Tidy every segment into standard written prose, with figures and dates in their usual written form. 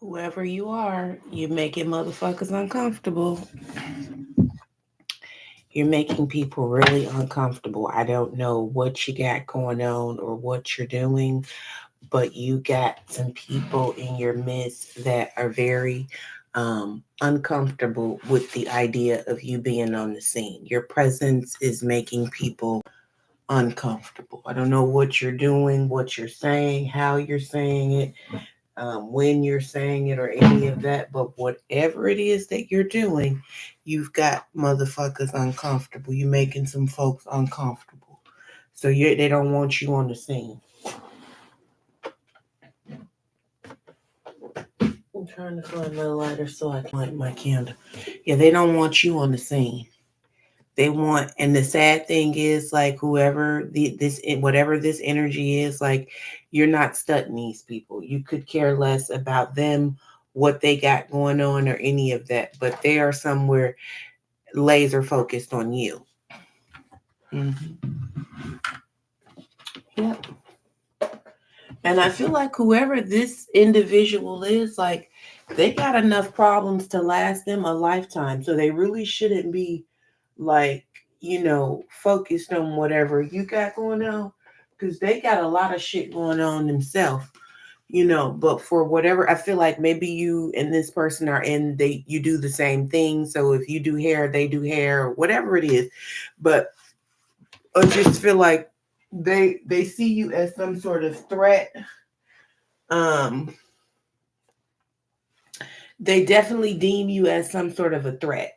Whoever you are, you're making motherfuckers uncomfortable. You're making people really uncomfortable. I don't know what you got going on or what you're doing, but you got some people in your midst that are very uncomfortable with the idea of you being on the scene. Your presence is making people uncomfortable. I don't know what you're doing, what you're saying, how you're saying it, when you're saying it, or any of that, but whatever it is that you're doing, you've got motherfuckers uncomfortable. You're making some folks uncomfortable. So they don't want you on the scene. I'm trying to find my lighter so I can light my candle. Yeah, they don't want you on the scene. They want, and the sad thing is, like, whoever whatever this energy is, like, you're not studying these people. You could care less about them, what they got going on, or any of that, but they are somewhere laser focused on you. Hmm. Yep. And I feel like whoever this individual is, like, they got enough problems to last them a lifetime. So they really shouldn't be, like, focused on whatever you got going on, because they got a lot of shit going on themselves. But for whatever, I feel like maybe you and this person are in, you do the same thing. So if you do hair, they do hair, or whatever it is. But I just feel like they see you as some sort of threat. um they definitely deem you as some sort of a threat.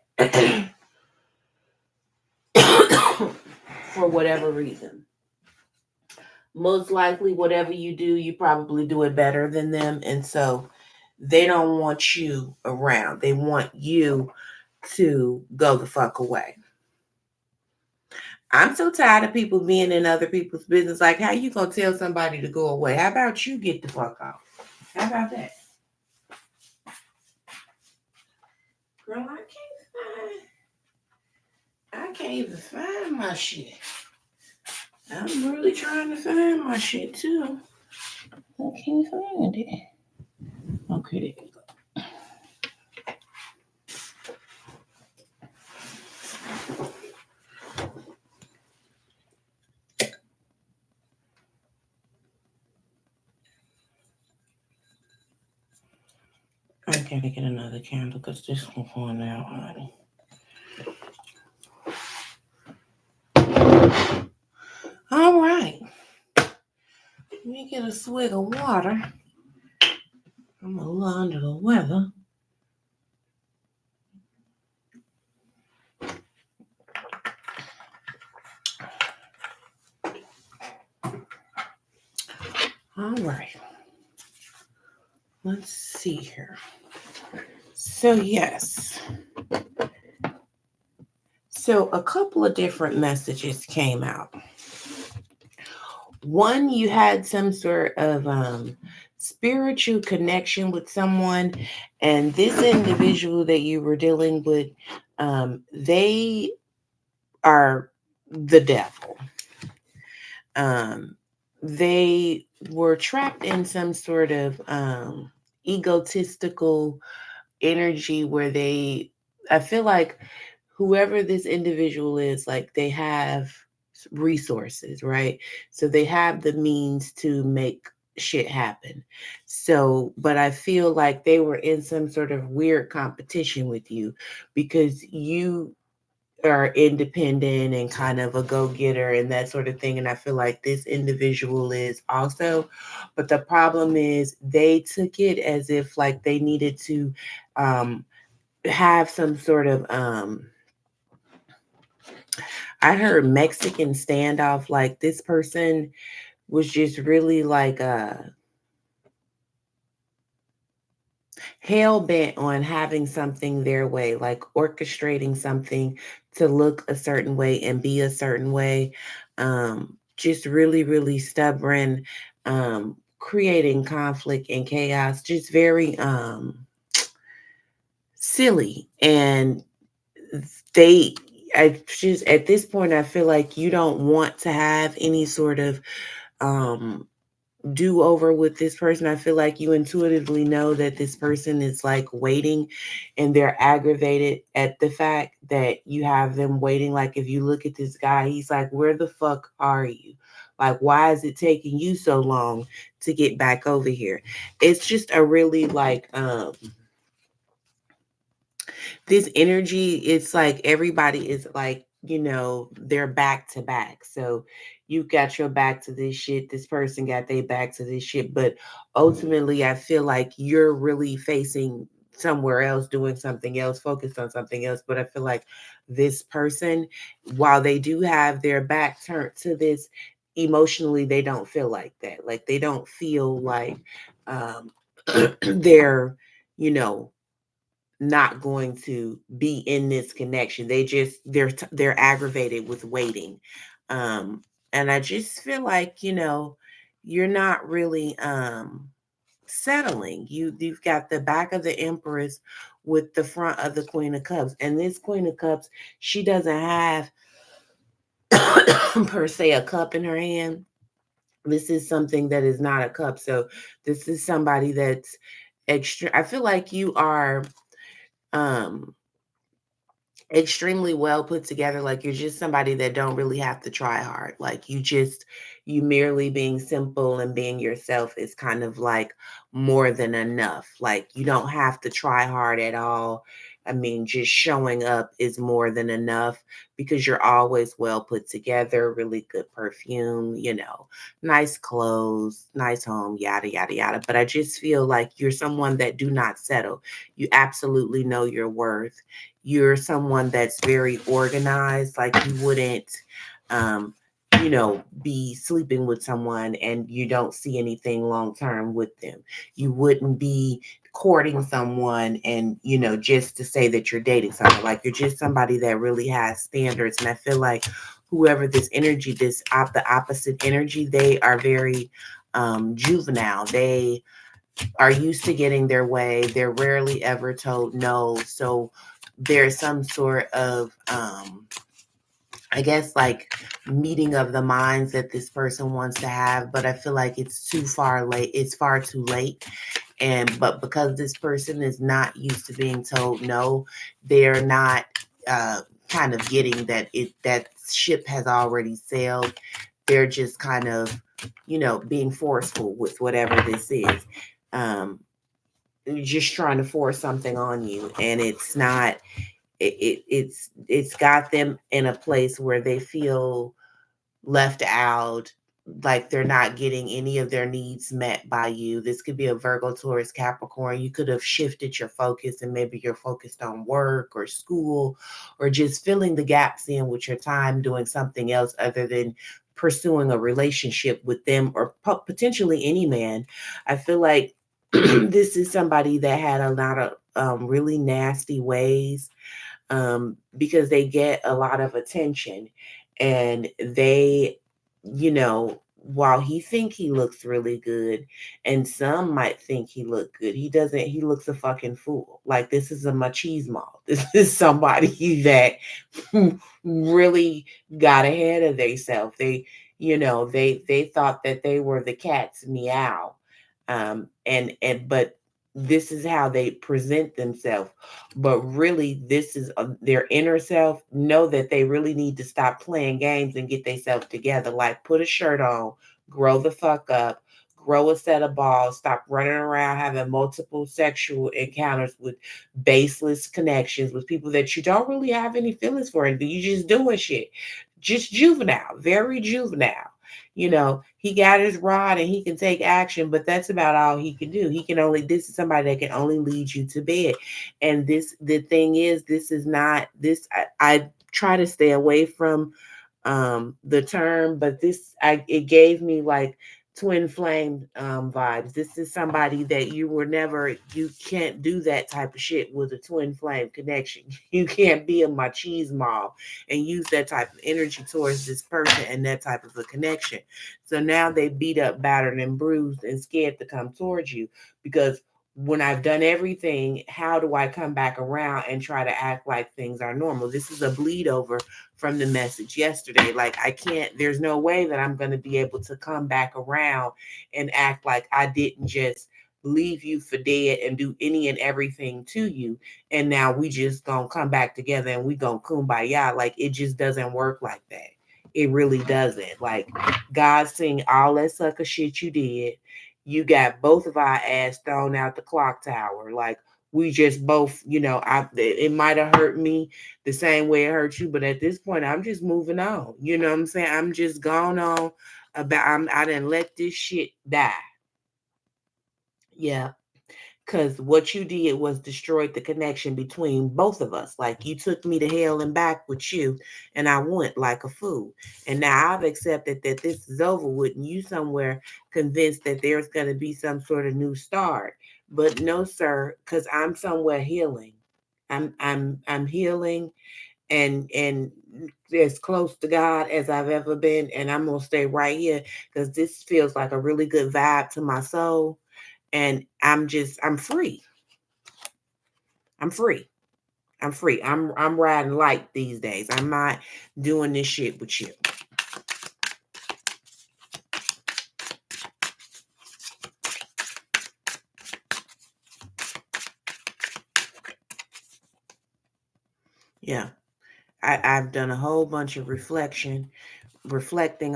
For whatever reason, most likely whatever you do, you probably do it better than them, and so they don't want you around. They want you to go the fuck away. I'm so tired of people being in other people's business. Like, how you gonna tell somebody to go away? How about you get the fuck out? How about that? Girl, I can't even find my shit. I'm really trying to find my shit too. I can't find it. Okay, there you go. I gotta get another candle because this one's going out, honey. All right. Let me get a swig of water. I'm a little under the weather. All right. Let's see here. So, yes. So, a couple of different messages came out. One, you had some sort of spiritual connection with someone, and this individual that you were dealing with, they are the devil. Um, they were trapped in some sort of egotistical energy where I feel like whoever this individual is, like, they have resources, right? So they have the means to make shit happen. So, but I feel like they were in some sort of weird competition with you because you are independent and kind of a go-getter and that sort of thing, and I feel like this individual is also. But the problem is they took it as if like they needed to um have some sort of I heard Mexican standoff. Like, this person was just really like hell bent on having something their way, like orchestrating something to look a certain way and be a certain way. Just really, really stubborn, creating conflict and chaos, just very silly. And they, I just, at this point, I feel like you don't want to have any sort of um do over with this person. I feel like you intuitively know that this person is like waiting and they're aggravated at the fact that you have them waiting. Like if you look at this guy, he's like, where the fuck are you? Like, why is it taking you so long to get back over here? It's just a really like this energy, it's like everybody is like, they're back to back. So you got your back to this shit, this person got their back to this shit, but ultimately I feel like you're really facing somewhere else, doing something else, focused on something else. But I feel like this person, while they do have their back turned to this, emotionally they don't feel like that. Like they don't feel like they're, you know, not going to be in this connection. They're aggravated with waiting. Um and I just feel like, you're not really settling. You've got the back of the Empress with the front of the Queen of Cups. And this Queen of Cups, she doesn't have per se a cup in her hand. This is something that is not a cup. So this is somebody that's extra. I feel like you are um extremely well put together. Like you're just somebody that don't really have to try hard. Like you merely being simple and being yourself is kind of like more than enough. Like you don't have to try hard at all. I mean, just showing up is more than enough because you're always well put together, really good perfume, nice clothes, nice home, yada yada yada. But I just feel like you're someone that do not settle. You absolutely know your worth. You're someone that's very organized. Like you wouldn't um be sleeping with someone and you don't see anything long term with them. You wouldn't be courting someone and just to say that you're dating someone. Like you're just somebody that really has standards. And I feel like whoever this energy, the opposite energy, they are very juvenile. They are used to getting their way. They're rarely ever told no. So there's some sort of I guess like meeting of the minds that this person wants to have, but I feel like it's too far late. It's far too late. And but because this person is not used to being told no, they're not kind of getting that ship has already sailed. They're just kind of, being forceful with whatever this is. Um, just trying to force something on you, and it's not it's got them in a place where they feel left out, like they're not getting any of their needs met by you. This could be a Virgo, Taurus, Capricorn. You could have shifted your focus and maybe you're focused on work or school or just filling the gaps in with your time doing something else other than pursuing a relationship with them or potentially any man. I feel like this is somebody that had a lot of really nasty ways, because they get a lot of attention and they, while he think he looks really good and some might think he look good, he doesn't. He looks a fucking fool. Like this is a machismo. This is somebody that really got ahead of themselves. They thought that they were the cat's meow. And but this is how they present themselves, but really this is their inner self. Know that they really need to stop playing games and get themselves together. Like put a shirt on, grow the fuck up, grow a set of balls, stop running around having multiple sexual encounters with baseless connections with people that you don't really have any feelings for, and you just doing shit. Just juvenile, very juvenile. He got his rod and he can take action, but that's about all he can do. This is somebody that can only lead you to bed. And the thing is, this is not this. I try to stay away from the term, but it gave me like twin flame vibes. This is somebody that you can't do that type of shit with a twin flame connection. You can't be a machismo and use that type of energy towards this person and that type of a connection. So now they beat up, battered, and bruised and scared to come towards you because when I've done everything, how do I come back around and try to act like things are normal? This is a bleed over from the message yesterday. Like, I can't, there's no way that I'm going to be able to come back around and act like I didn't just leave you for dead and do any and everything to you. And now we just gonna come back together and we gonna kumbaya. Like, it just doesn't work like that. It really doesn't. Like, God seen all that sucker shit you did. You got both of our ass thrown out the clock tower. Like, we just both, it might have hurt me the same way it hurt you, but at this point, I'm just moving on. You know what I'm saying? I'm just gone on I didn't let this shit die. Yeah. Because what you did was destroyed the connection between both of us. Like, you took me to hell and back with you, and I went like a fool. And now I've accepted that this is over with, and you somewhere convinced that there's going to be some sort of new start. But no, sir, because I'm somewhere healing. I'm healing, and as close to God as I've ever been, and I'm gonna stay right here because this feels like a really good vibe to my soul, and I'm free. I'm free. I'm free. I'm riding light these days. I'm not doing this shit with you. Yeah. I've done a whole bunch of reflecting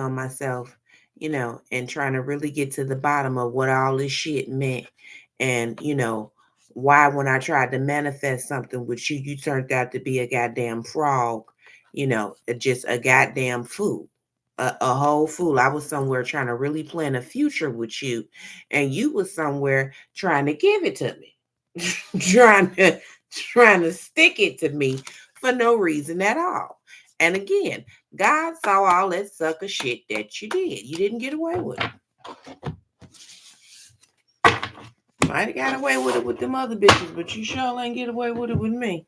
on myself, and trying to really get to the bottom of what all this shit meant. And, why when I tried to manifest something with you, you turned out to be a goddamn frog, just a goddamn fool. A whole fool. I was somewhere trying to really plan a future with you, and you was somewhere trying to give it to me, trying to trying to stick it to me for no reason at all. And again, God saw all that sucker shit that you did. You didn't get away with it. Might have got away with it with them other bitches, but you sure ain't get away with it with me.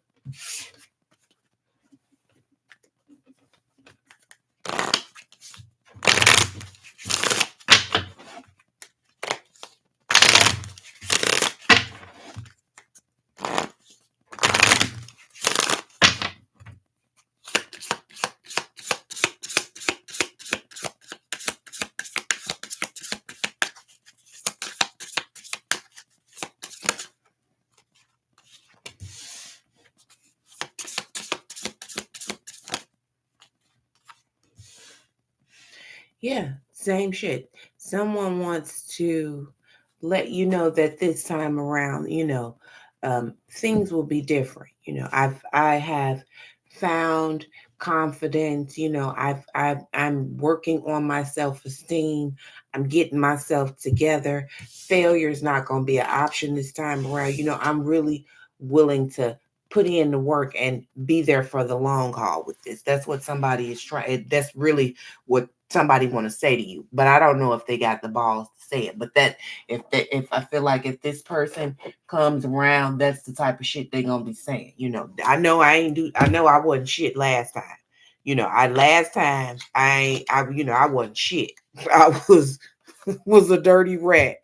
Yeah, same shit. Someone wants to let you know that this time around, things will be different. I have found confidence. I'm working on my self esteem. I'm getting myself together. Failure is not going to be an option this time around. I'm really willing to put in the work and be there for the long haul with this. That's what somebody is trying. That's really what somebody want to say to you, but I don't know if they got the balls to say it. But that if I feel like if this person comes around, that's the type of shit they gonna be saying. I know I wasn't shit last time. I last time I wasn't shit. I was a dirty rat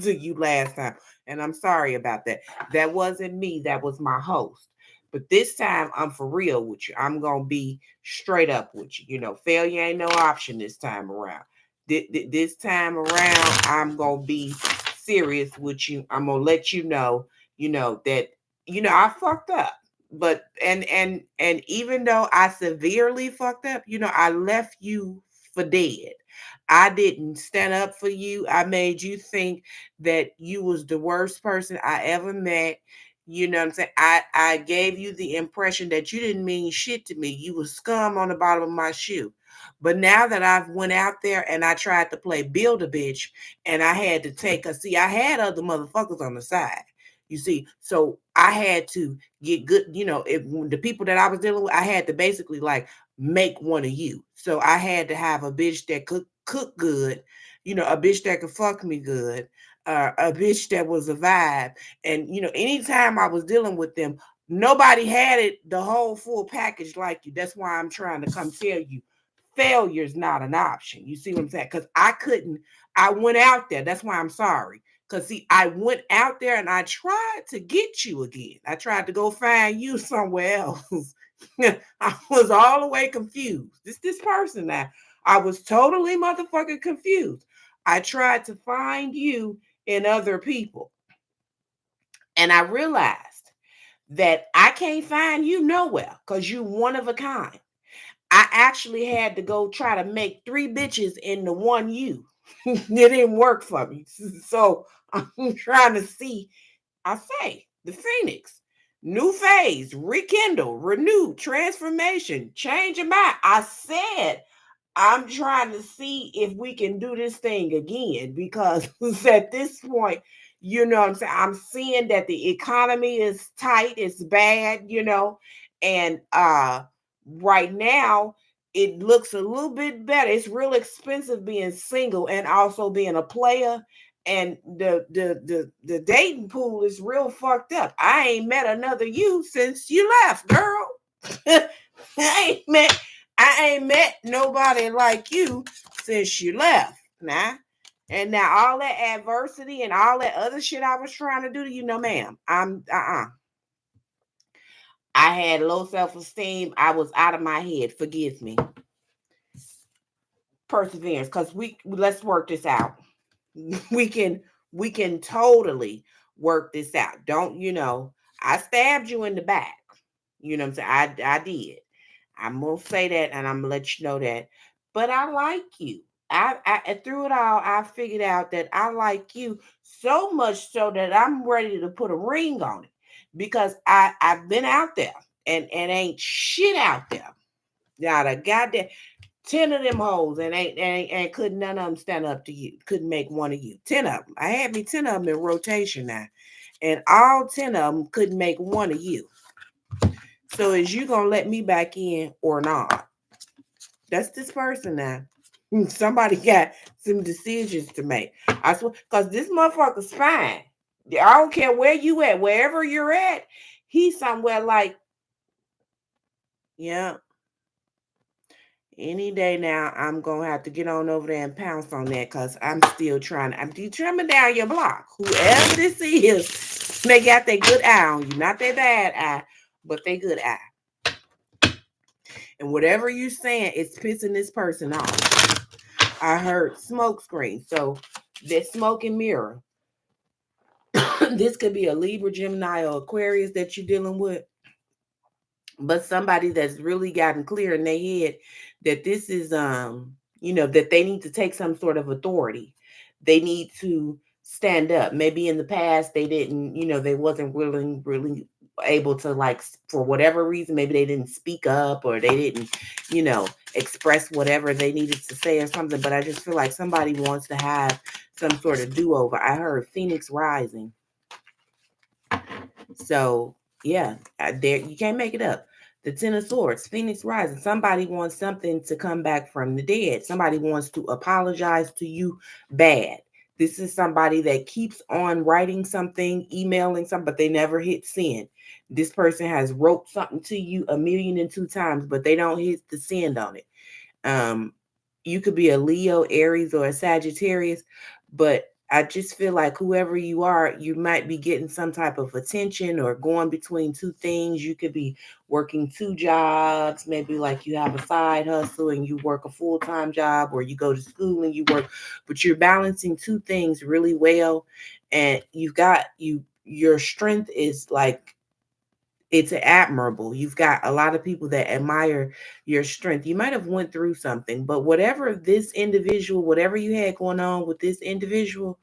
to you last time. And I'm sorry about that. That wasn't me, that was my host. But this time I'm for real with you. I'm gonna be straight up with you. Failure ain't no option this time around. This time around, I'm gonna be serious with you. I'm gonna let you know, that I fucked up. But and even though I severely fucked up, I left you for dead. I didn't stand up for you. I made you think that you was the worst person I ever met. You know what I'm saying? I gave you the impression that you didn't mean shit to me. You was scum on the bottom of my shoe. But now that I've went out there and I tried to play build a bitch and I had to I had other motherfuckers on the side. You see, so I had to get good, if the people that I was dealing with, I had to basically like make one of you. So I had to have a bitch that could cook good, a bitch that could fuck me good, a bitch that was a vibe. And anytime I was dealing with them, nobody had it the whole full package like you. That's why I'm trying to come tell you failure is not an option. You see what I'm saying? Because I couldn't, I went out there. That's why I'm sorry. Because, see, I went out there and I tried to get you again. I tried to go find you somewhere else. I was all the way confused. This person now. I was totally motherfucking confused. I tried to find you in other people. And I realized that I can't find you nowhere because you one of a kind. I actually had to go try to make three bitches into one you. It didn't work for me. So I'm trying to see, I say, the Phoenix. New phase, rekindle, renew, transformation, change your mind. I said I'm trying to see if we can do this thing again because at this point, you know what I'm saying? I'm seeing that the economy is tight, it's bad, and right now it looks a little bit better. It's real expensive being single and also being a player. And the dating pool is real fucked up. I ain't met another you since you left, girl. I ain't met nobody like you since you left. And now all that adversity and all that other shit I was trying to do to you, no, ma'am. I had low self-esteem. I was out of my head. Forgive me. Perseverance, because let's work this out. We can totally work this out. Don't I stabbed you in the back. You know what I'm saying? I did. I'm gonna say that and I'm gonna let you know that. But I like you. I through it all, I figured out that I like you so much so that I'm ready to put a ring on it. Because I've been out there and ain't shit out there. Not a goddamn 10 of them hoes and ain't couldn't none of them stand up to you. Couldn't make one of you. 10 of them. I had me 10 of them in rotation now. And all 10 of them couldn't make one of you. So is you gonna let me back in or not? That's this person now. Somebody got some decisions to make. I swear, because this motherfucker's fine. I don't care where you at, wherever you're at, he's somewhere like, yeah. Any day now, I'm gonna have to get on over there and pounce on that because I'm still trying. I'm determined down your block. Whoever this is, they got their good eye on you, not their bad eye, but their good eye. And whatever you're saying, it's pissing this person off. I heard smoke screen, so that smoke and mirror. This could be a Libra, Gemini, or Aquarius that you're dealing with. But somebody that's really gotten clear in their head that this is that they need to take some sort of authority. They need to stand up. Maybe in the past they didn't, they wasn't really able to, like, for whatever reason, maybe they didn't speak up or they didn't, express whatever they needed to say or something. But I just feel like somebody wants to have some sort of do-over. I heard Phoenix rising. So yeah, there, you can't make it up. The Ten of Swords, Phoenix rising. Somebody wants something to come back from the dead. Somebody wants to apologize to you bad. This is somebody that keeps on writing something, emailing something, but they never hit send. This person has wrote something to you 1,000,002 times, but they don't hit the send on it. You could be a Leo, Aries, or a Sagittarius, but I just feel like whoever you are, you might be getting some type of attention or going between two things. You could be working two jobs, maybe like you have a side hustle and you work a full-time job, or you go to school and you work, but you're balancing two things really well. And your strength is like, it's admirable. You've got a lot of people that admire your strength. You might have went through something, but whatever this individual, whatever you had going on with this individual,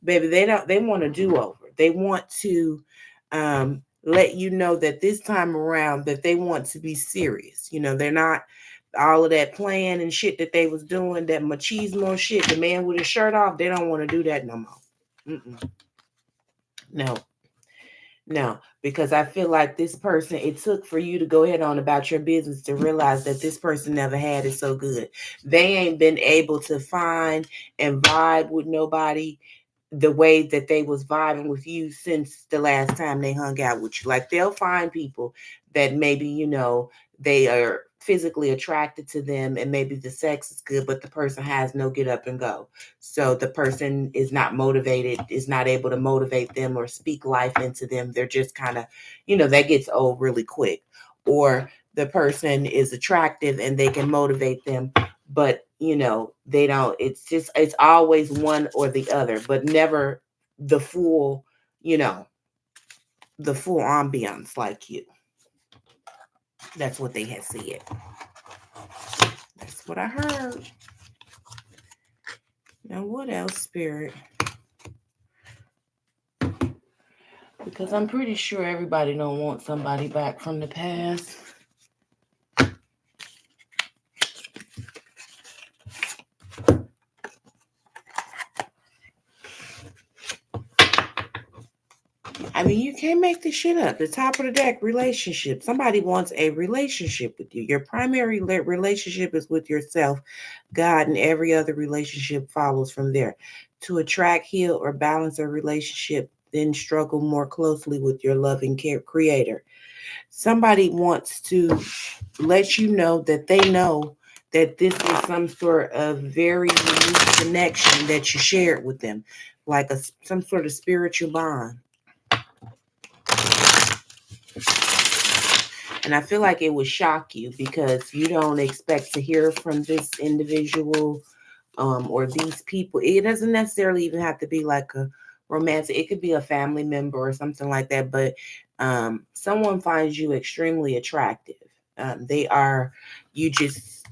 baby, they want to do over. They want to let you know that this time around that they want to be serious. They're not all of that playing and shit that they was doing, that machismo shit, the man with his shirt off. They don't want to do that no more. No, because I feel like this person, it took for you to go ahead on about your business to realize that this person never had it so good. They ain't been able to find and vibe with nobody the way that they was vibing with you since the last time they hung out with you. Like, they'll find people that maybe, they are physically attracted to them, and maybe the sex is good, but the person has no get up and go. So the person is not motivated, is not able to motivate them or speak life into them. They're just kind of, that gets old really quick. Or the person is attractive and they can motivate them, but they don't. It's always one or the other, but never the full, you know, the full ambiance like you. That's what they had said. That's what I heard. Now, what else, Spirit? Because I'm pretty sure everybody don't want somebody back from the past. I mean, you can't make this shit up. The top of the deck, relationship. Somebody wants a relationship with you. Your primary relationship is with yourself, God, and every other relationship follows from there. To attract, heal, or balance a relationship, then struggle more closely with your loving creator. Somebody wants to let you know that this is some sort of very unique connection that you shared with them, like some sort of spiritual bond. And I feel like it would shock you because you don't expect to hear from this individual, or these people. It doesn't necessarily even have to be like a romantic, it could be a family member or something like that. But someone finds you extremely attractive. They are, you just,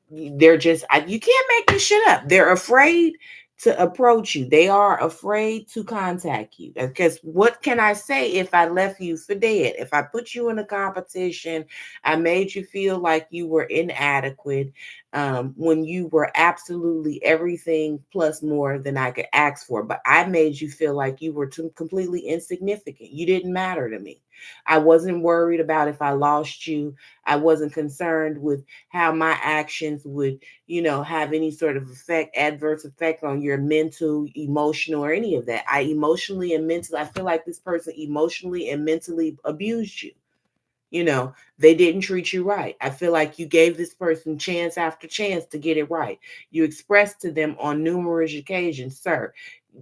they're just, you can't make this shit up. They're afraid to approach you. They are afraid to contact you. Because what can I say if I left you for dead? If I put you in a competition, I made you feel like you were inadequate, when you were absolutely everything plus more than I could ask for. But I made you feel like you were completely insignificant. You didn't matter to me. I wasn't worried about if I lost you. I wasn't concerned with how my actions would, have any sort of adverse effect on your mental, emotional, or any of that. I feel like this person emotionally and mentally abused you. They didn't treat you right. I feel like you gave this person chance after chance to get it right. You expressed to them on numerous occasions, sir,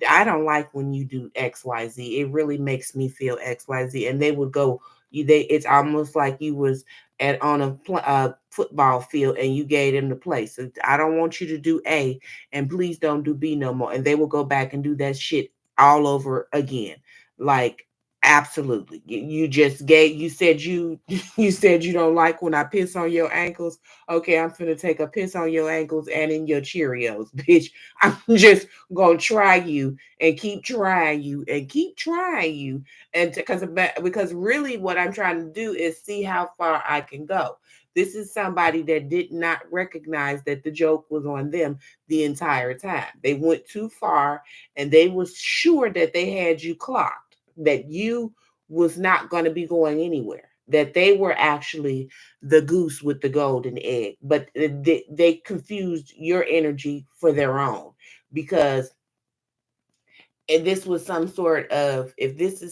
I don't like when you do XYZ. It really makes me feel XYZ. And they would go, it's almost like you was on a football field and you gave them the play. So I don't want you to do A, and please don't do B no more. And they will go back and do that shit all over again. Like, absolutely. You just you said you said you don't like when I piss on your ankles. Okay, I'm finna take a piss on your ankles and in your Cheerios, bitch. I'm just gonna try you and keep trying you and keep trying you, and because really what I'm trying to do is see how far I can go. This is somebody that did not recognize that the joke was on them the entire time. They went too far, and they was sure that they had you clocked, that you was not going to be going anywhere, that they were actually the goose with the golden egg. But they confused your energy for their own, because if this is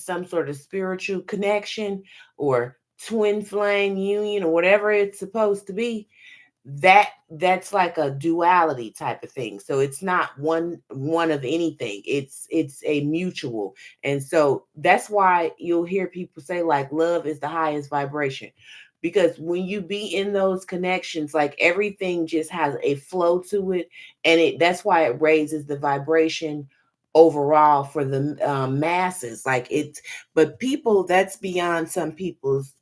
some sort of spiritual connection or twin flame union or whatever it's supposed to be, that's like a duality type of thing. So it's not one of anything. It's a mutual. And so that's why you'll hear people say like love is the highest vibration, because when you be in those connections, like everything just has a flow to it, and that's why it raises the vibration overall for the masses. Like it's, but people, that's beyond some people's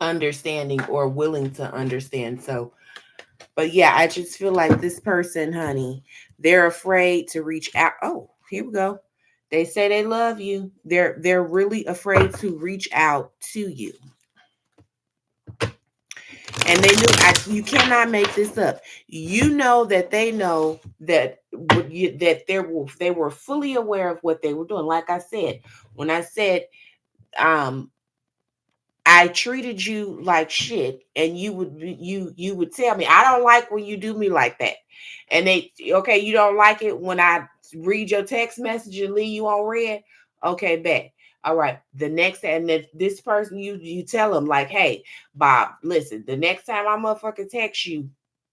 understanding or willing to understand. So, but yeah, I just feel like this person, honey, they're afraid to reach out. Oh, here we go. They say they love you. They're really afraid to reach out to you. And they knew, you cannot make this up. You know that they know that they were fully aware of what they were doing. Like I said, when I said um I treated you like shit, and you would tell me, I don't like when you do me like that. And okay, you don't like it when I read your text message and leave you on red. Okay, bet. All right. The next, and then this person, you tell them like, hey, Bob, listen, the next time I motherfucking text you,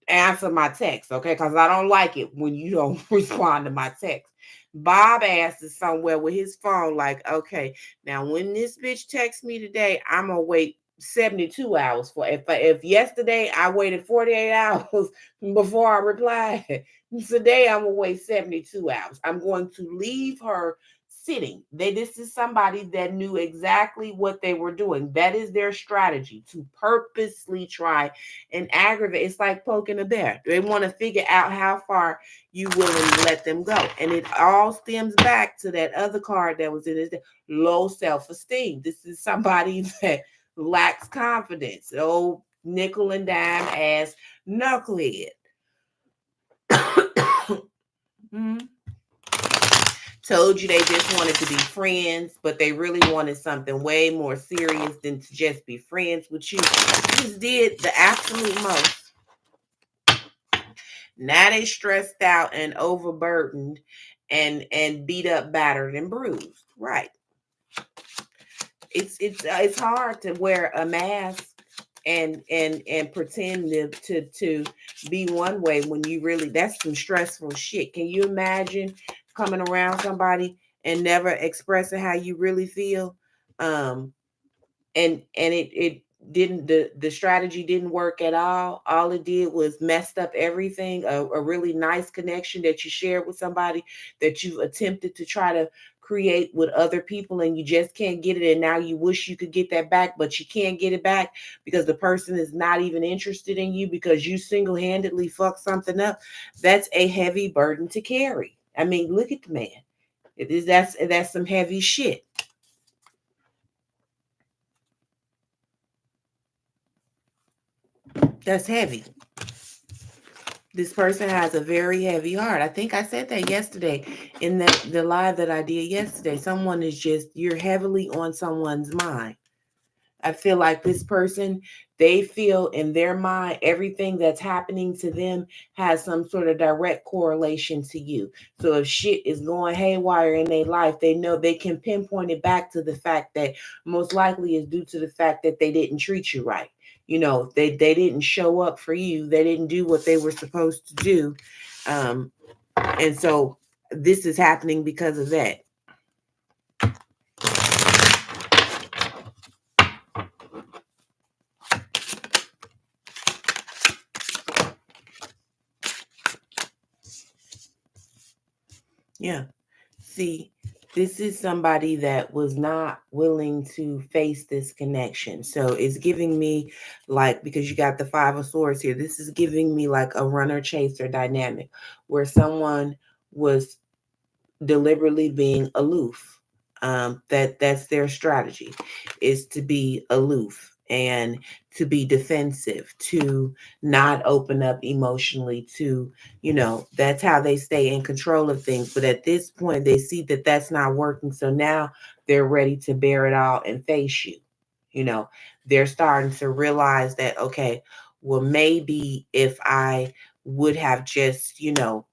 answer my text, okay? Because I don't like it when you don't respond to my text. Bob ass is somewhere with his phone, like, okay, now when this bitch texts me today, I'm gonna wait 72 hours for if yesterday I waited 48 hours before I replied. Today I'm gonna wait 72 hours. I'm going to leave her sitting. This is somebody that knew exactly what they were doing. That is their strategy, to purposely try and aggravate. It's like poking a bear. They want to figure out how far you willing to let them go. And it all stems back to that other card that was in this low self-esteem. This is somebody that lacks confidence. Oh, nickel and dime ass knucklehead. Mm-hmm. Told you they just wanted to be friends, but they really wanted something way more serious than to just be friends with you. Just did the absolute most. Now they stressed out and overburdened and beat up, battered, and bruised. Right. It's hard to wear a mask and pretend to be one way when you really, that's some stressful shit. Can you imagine coming around somebody and never expressing how you really feel? Um and it didn't, the strategy didn't work at all it did was messed up everything. A really nice connection that you shared with somebody, that you've attempted to try to create with other people, and you just can't get it, and now you wish you could get that back, but you can't get it back because the person is not even interested in you because you single-handedly fucked something up. That's a heavy burden to carry. I mean, look at the man. It is, that's some heavy shit. That's heavy. This person has a very heavy heart. I think I said that yesterday in the live that I did yesterday. Someone is just, you're heavily on someone's mind. I feel like this person, they feel in their mind everything that's happening to them has some sort of direct correlation to you. So if shit is going haywire in their life, they know they can pinpoint it back to the fact that most likely is due to the fact that they didn't treat you right. You know, they didn't show up for you. They didn't do what they were supposed to do. Um, and so this is happening because of that. Yeah. See, this is somebody that was not willing to face this connection. So it's giving me like, because you got the Five of Swords here, this is giving me like a runner chaser dynamic where someone was deliberately being aloof. That's their strategy, is to be aloof and to be defensive, to not open up emotionally, to, you know, that's how they stay in control of things. But at this point, they see that that's not working. So now they're ready to bear it all and face you. You know, they're starting to realize that, okay, well, maybe if I would have just, you know,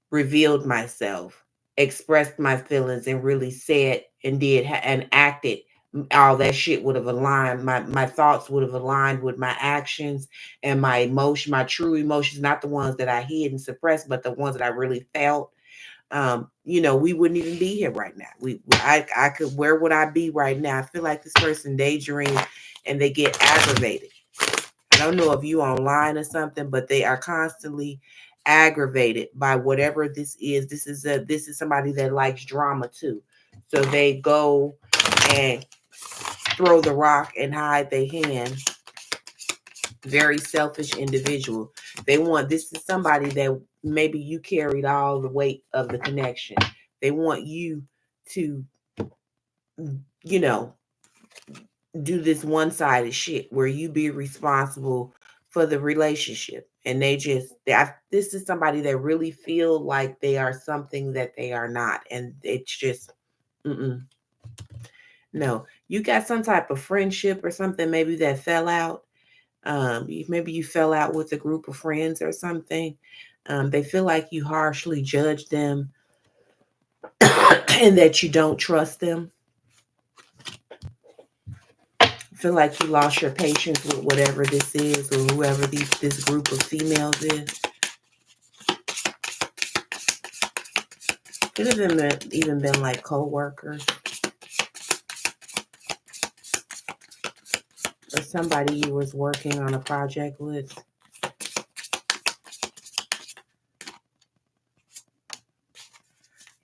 revealed myself, expressed my feelings, and really said and did and acted, all that shit would have aligned. My thoughts would have aligned with my actions and my emotion, my true emotions, not the ones that I hid and suppressed, but the ones that I really felt. You know, we wouldn't even be here right now. I could, where would I be right now? I feel like this person daydream and they get aggravated. I don't know if you online or something, but they are constantly aggravated by whatever this is. This is somebody that likes drama too. So they go and throw the rock and hide their hand. Very selfish individual. They want, this is somebody that maybe you carried all the weight of the connection. They want you to, you know, do this one-sided shit where you be responsible for the relationship, and this is somebody that really feel like they are something that they are not, and it's just no. You got some type of friendship or something maybe that fell out. Maybe you fell out with a group of friends or something. They feel like you harshly judge them and that you don't trust them. Feel like you lost your patience with whatever this is or whoever this group of females is. Could have even been like co-workers or somebody you was working on a project with.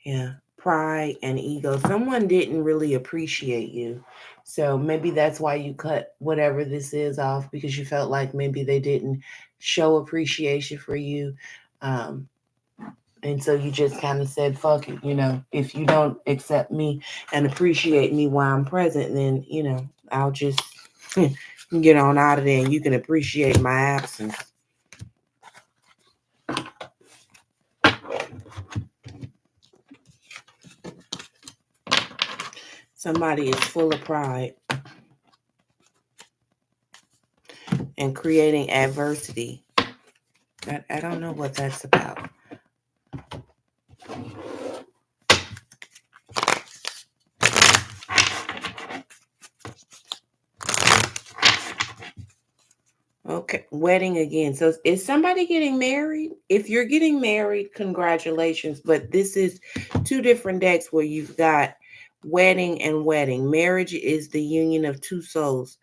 Yeah, pride and ego. Someone didn't really appreciate you. So maybe that's why you cut whatever this is off, because you felt like maybe they didn't show appreciation for you. Um, and so you just kind of said, fuck it, if you don't accept me and appreciate me while I'm present, then, I'll just get on out of there and you can appreciate my absence. Somebody is full of pride and creating adversity. I don't know what that's about. Okay, wedding again. So is somebody getting married? If you're getting married, congratulations. But this is two different decks where you've got wedding and wedding. Marriage is the union of two souls,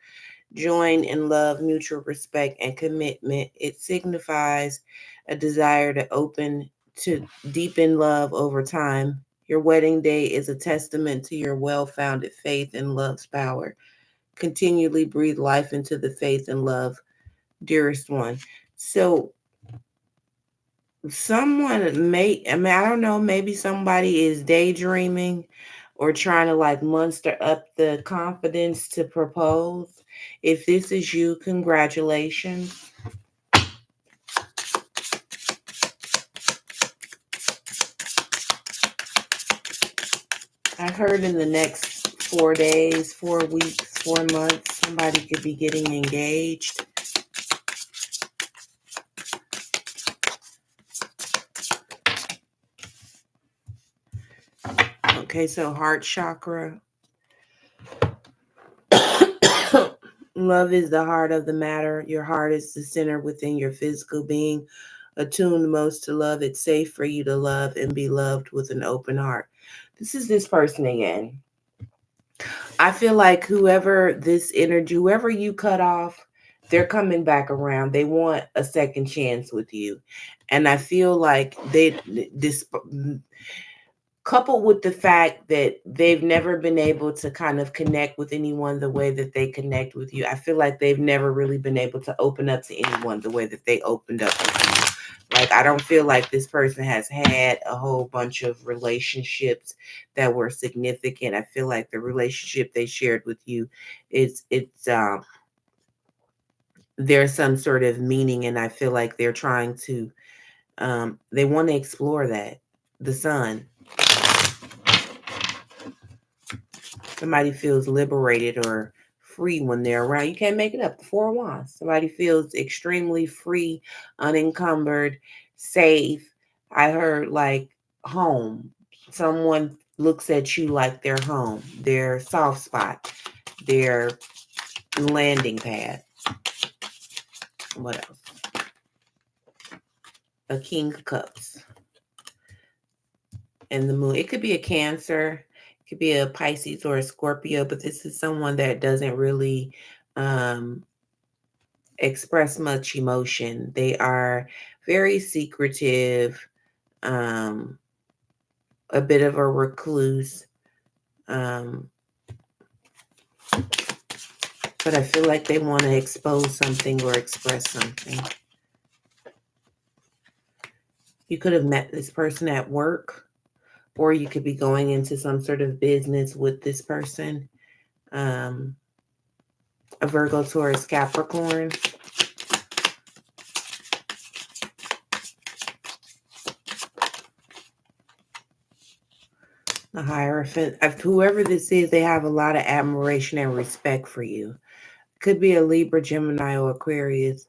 joined in love, mutual respect, and commitment. It signifies a desire to deepen love over time. Your wedding day is a testament to your well-founded faith and love's power. Continually breathe life into the faith and love, dearest one. So I don't know, maybe somebody is daydreaming or trying to like muster up the confidence to propose. If this is you, congratulations. I heard in the next 4 days, 4 weeks, 4 months, somebody could be getting engaged. Okay, so heart chakra. Love is the heart of the matter. Your heart is the center within your physical being. Attuned most to love, it's safe for you to love and be loved with an open heart. This is this person again. I feel like whoever you cut off, they're coming back around. They want a second chance with you. And I feel like this coupled with the fact that they've never been able to kind of connect with anyone the way that they connect with you. I feel like they've never really been able to open up to anyone the way that they opened up with you. Like, I don't feel like this person has had a whole bunch of relationships that were significant. I feel like the relationship they shared with you, there's some sort of meaning, and I feel like they're trying to, they want to explore that. The sun. Somebody feels liberated or free when they're around. You can't make it up. The Four of Wands. Somebody feels extremely free, unencumbered, safe. I heard like home. Someone looks at you like their home, their soft spot, their landing pad. What else? A King of Cups. And the Moon. It could be a Cancer. Could be a Pisces or a Scorpio, but this is someone that doesn't really express much emotion. They are very secretive, a bit of a recluse, but I feel like they want to expose something or express something. You could have met this person at work, or you could be going into some sort of business with this person. A Virgo, Taurus, Capricorn. The Hierophant. Whoever this is, they have a lot of admiration and respect for you. Could be a Libra, Gemini, or Aquarius.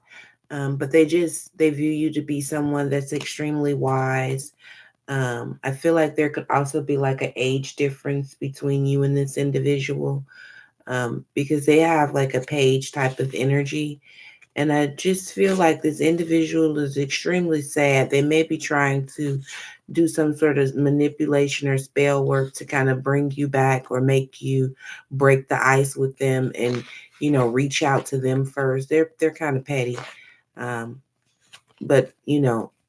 But they view you to be someone that's extremely wise. I feel like there could also be like an age difference between you and this individual. because they have like a page type of energy. And I just feel like this individual is extremely sad. They may be trying to do some sort of manipulation or spell work to kind of bring you back or make you break the ice with them and, reach out to them first. They're kind of petty. Um, but,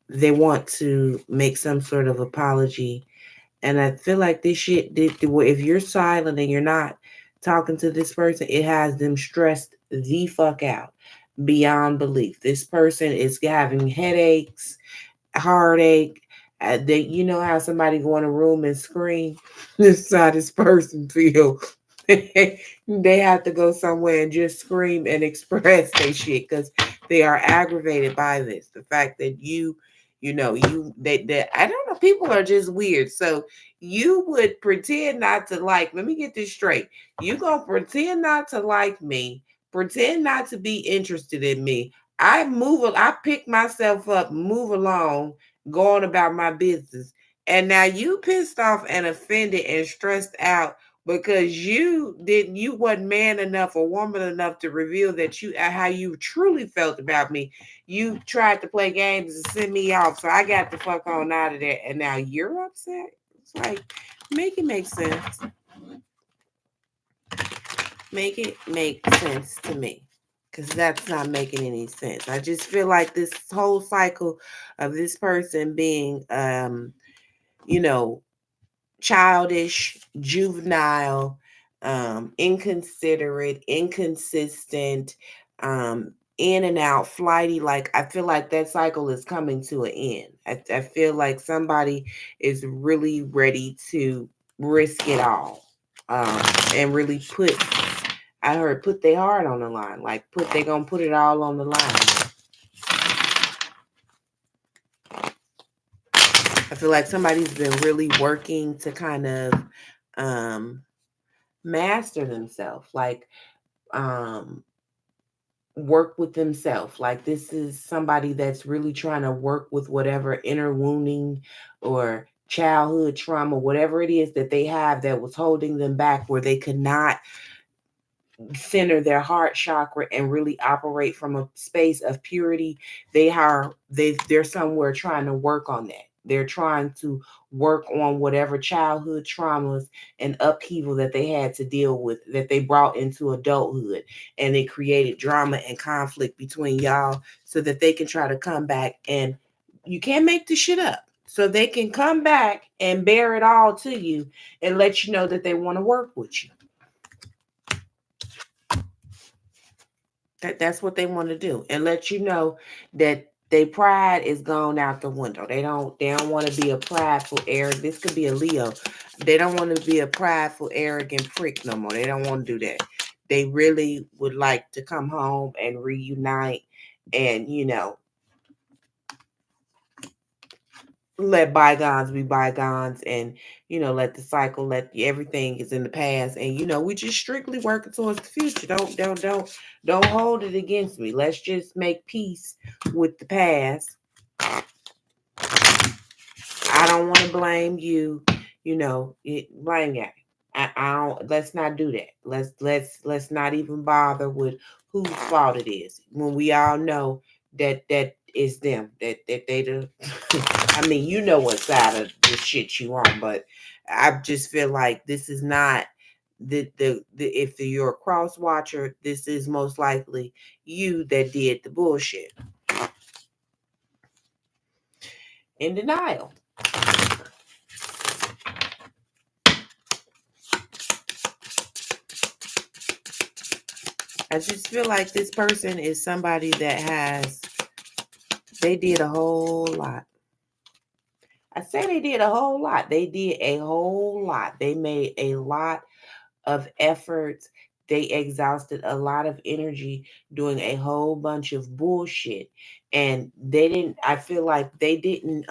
they want to make some sort of apology. And I feel like this shit, if you're silent and you're not talking to this person, it has them stressed the fuck out beyond belief. This person is having headaches, heartache. You know how somebody go in a room and scream? This is how this person feel. They have to go somewhere and just scream and express their shit because they are aggravated by this. The fact that I don't know, people are just weird. So you would pretend not to like, let me get this straight. You gonna pretend not to like me, pretend not to be interested in me. I pick myself up, move along, going about my business. And now you pissed off and offended and stressed out because you wasn't man enough or woman enough to reveal that you how you truly felt about me. You tried to play games and send me off, so I got the fuck on out of there. And now you're upset. It's like, make it make sense. Make it make sense to me, because that's not making any sense. I just feel like this whole cycle of this person being, you know, childish, juvenile, inconsiderate, inconsistent, in and out, flighty. Like, I feel like that cycle is coming to an end. I feel like somebody is really ready to risk it all, um, and really I heard put their heart on the line. Like, they gonna put it all on the line. I feel like somebody's been really working to kind of, um, master themselves, like, um work with themselves. Like, this is somebody that's really trying to work with whatever inner wounding or childhood trauma, whatever it is that they have that was holding them back, where they could not center their heart chakra and really operate from a space of purity. They're somewhere trying to work on that. They're trying to work on whatever childhood traumas and upheaval that they had to deal with, that they brought into adulthood, and it created drama and conflict between y'all, so that they can try to come back. And you can't make this shit up, so they can come back and bear it all to you and let you know that they want to work with you. That's what they want to do, and let you know that their pride is gone out the window. They don't want to be a prideful, arrogant. This could be a Leo. They don't want to be a prideful, arrogant prick no more. They don't want to do that. They really would like to come home and reunite, and let bygones be bygones, and let the cycle, let everything is in the past, and we just strictly working towards the future. Don't hold it against me. Let's just make peace with the past. I don't want to blame you. Blame that. I don't. Let's not do that. Let's not even bother with whose fault it is, when we all know that is them. That they the. I mean, what side of the shit you on, but I just feel like this is not the if you're a cross watcher, this is most likely you that did the bullshit. In denial. I just feel like this person is somebody that they did a whole lot. I say they did a whole lot. They did a whole lot. They made a lot of efforts. They exhausted a lot of energy doing a whole bunch of bullshit. And I feel like they didn't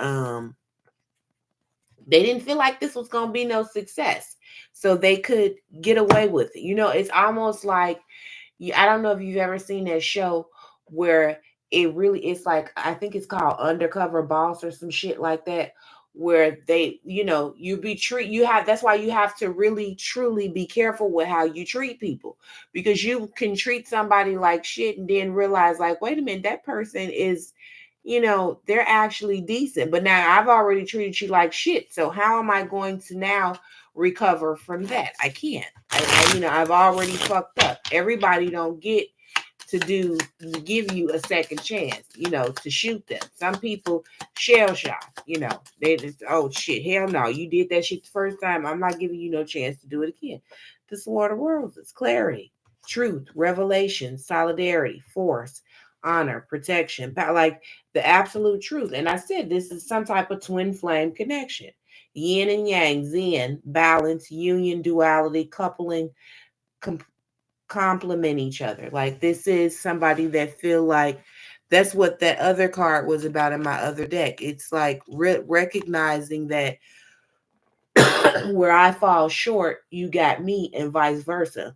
feel like this was going to be no success. So they could get away with it. It's almost like, I don't know if you've ever seen that show where it's like, I think it's called Undercover Boss or some shit like that, where they, you be treat you have that's why you have to really truly be careful with how you treat people, because you can treat somebody like shit and then realize like, wait a minute, that person is, they're actually decent, but now I've already treated you like shit, so how am I going to now recover from that? I can't. I've already fucked up. Everybody don't get to give you a second chance, to shoot them. Some people shell shock, they just, oh shit, hell no, you did that shit the first time. I'm not giving you no chance to do it again. This Lord of Worlds is clarity, truth, revelation, solidarity, force, honor, protection, like the absolute truth. And I said this is some type of twin flame connection. Yin and yang, zen, balance, union, duality, coupling, complement each other. Like this is somebody that feel like that's what that other card was about in my other deck. It's like recognizing that where I fall short, you got me, and vice versa.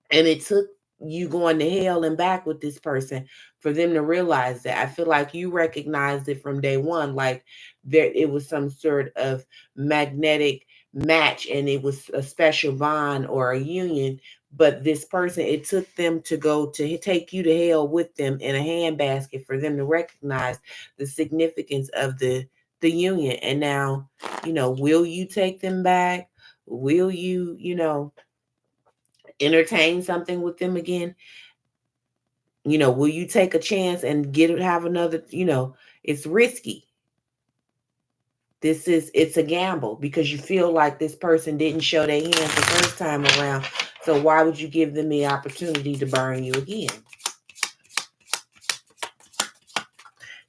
And it took you going to hell and back with this person for them to realize that. I feel like you recognized it from day one, like there it was some sort of magnetic match and it was a special bond or a union. But this person, it took them to go to take you to hell with them in a handbasket for them to recognize the significance of the union. And now, will you take them back? Will you, entertain something with them again? Will you take a chance and have another, it's risky. It's a gamble because you feel like this person didn't show their hands the first time around. So why would you give them the opportunity to burn you again?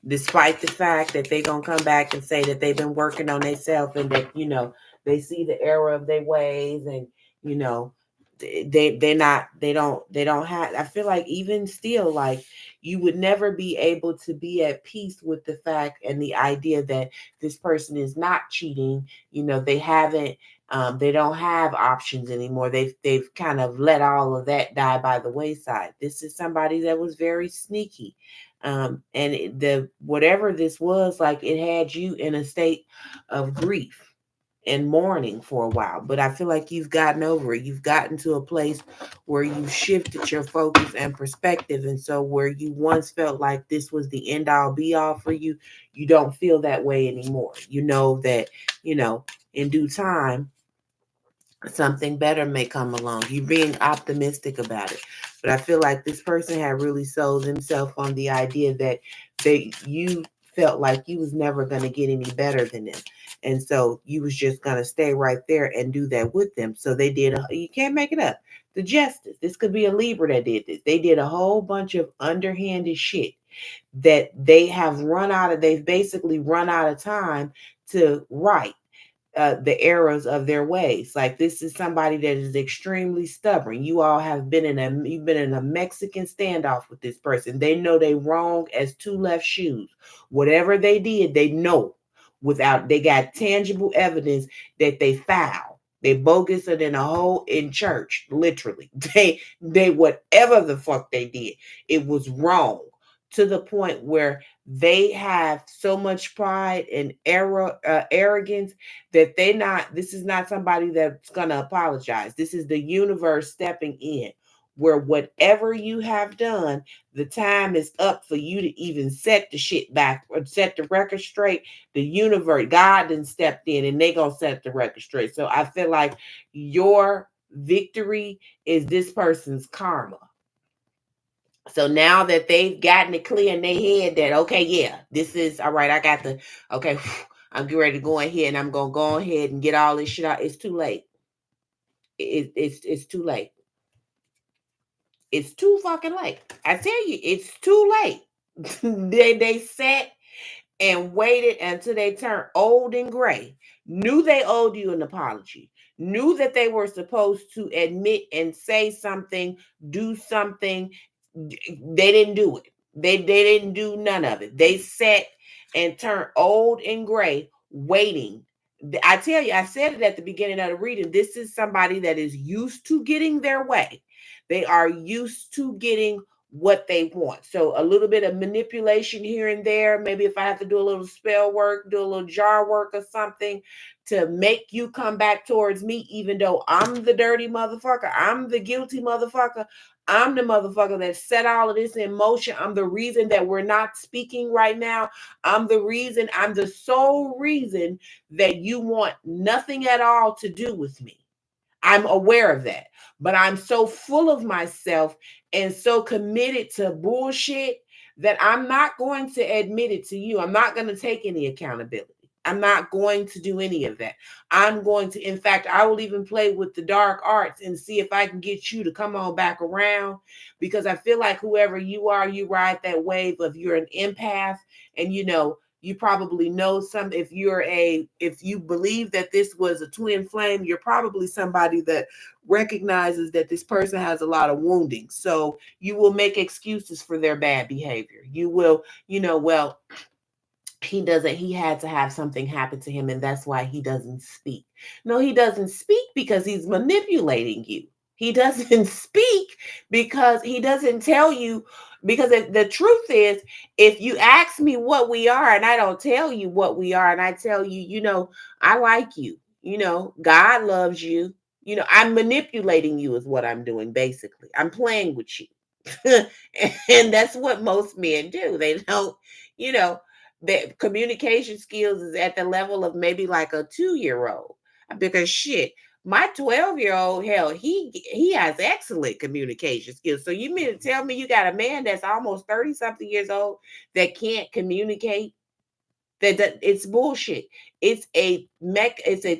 Despite the fact that they're going to come back and say that they've been working on themselves and that, they see the error of their ways and, you know, they don't have, I feel like even still, like you would never be able to be at peace with the fact and the idea that this person is not cheating. They haven't, they don't have options anymore. They've kind of let all of that die by the wayside. This is somebody that was very sneaky. And the whatever this was, like it had you in a state of grief and mourning for a while. But I feel like you've gotten over it. You've gotten to a place where you've shifted your focus and perspective. And so where you once felt like this was the end all be all for you, you don't feel that way anymore. You know that, in due time, something better may come along. You're being optimistic about it. But I feel like this person had really sold himself on the idea that you felt like you was never going to get any better than them. And so you was just going to stay right there and do that with them. So they did, you can't make it up. The justice, this could be a Libra that did this. They did a whole bunch of underhanded shit that they've basically run out of time to write the errors of their ways. Like this is somebody that is extremely stubborn. You've been in a Mexican standoff with this person. They know they wrong as two left shoes. Whatever they did, they know they got tangible evidence that they foul. They boguser than a hole in church, literally. They whatever the fuck they did, it was wrong to the point where they have so much pride and arrogance that this is not somebody that's going to apologize. This is the universe stepping in where whatever you have done, the time is up for you to even set the shit back or set the record straight. The universe, God done stepped in and they going to set the record straight. So I feel like your victory is this person's karma. So now that they've gotten it clear in their head that, okay, yeah, this is all right. Okay, I'm getting ready to go ahead and I'm going to go ahead and get all this shit out. It's too late. It's too late. It's too fucking late. I tell you, it's too late. they sat and waited until they turned old and gray, knew they owed you an apology, knew that they were supposed to admit and say something, do something. They didn't do it. They didn't do none of it. They sat and turned old and gray, waiting. I tell you, I said it at the beginning of the reading. This is somebody that is used to getting their way. They are used to getting what they want. So a little bit of manipulation here and there. Maybe if I have to do a little spell work, do a little jar work or something to make you come back towards me, even though I'm the dirty motherfucker, I'm the guilty motherfucker, I'm the motherfucker that set all of this in motion. I'm the reason that we're not speaking right now. I'm the sole reason that you want nothing at all to do with me. I'm aware of that. But I'm so full of myself and so committed to bullshit that I'm not going to admit it to you. I'm not going to take any accountability. I'm not going to do any of that. I'm going to, in fact, I will even play with the dark arts and see if I can get you to come on back around, because I feel like whoever you are, you ride that wave of you're an empath, and you probably know some, if you believe that this was a twin flame, you're probably somebody that recognizes that this person has a lot of wounding. So you will make excuses for their bad behavior. You will, well, he had to have something happen to him and that's why he doesn't speak. No, he doesn't speak because he's manipulating you. He doesn't speak because he doesn't tell you, because the truth is, if you ask me what we are and I don't tell you what we are, and I tell you, I like you, God loves you, I'm manipulating you is what I'm doing. Basically, I'm playing with you. And that's what most men do. They don't, you know the communication skills is at the level of maybe like a 2-year old, because shit, my 12-year old, hell, he has excellent communication skills. So you mean to tell me you got a man that's almost 30 something years old that can't communicate? That it's bullshit. It's a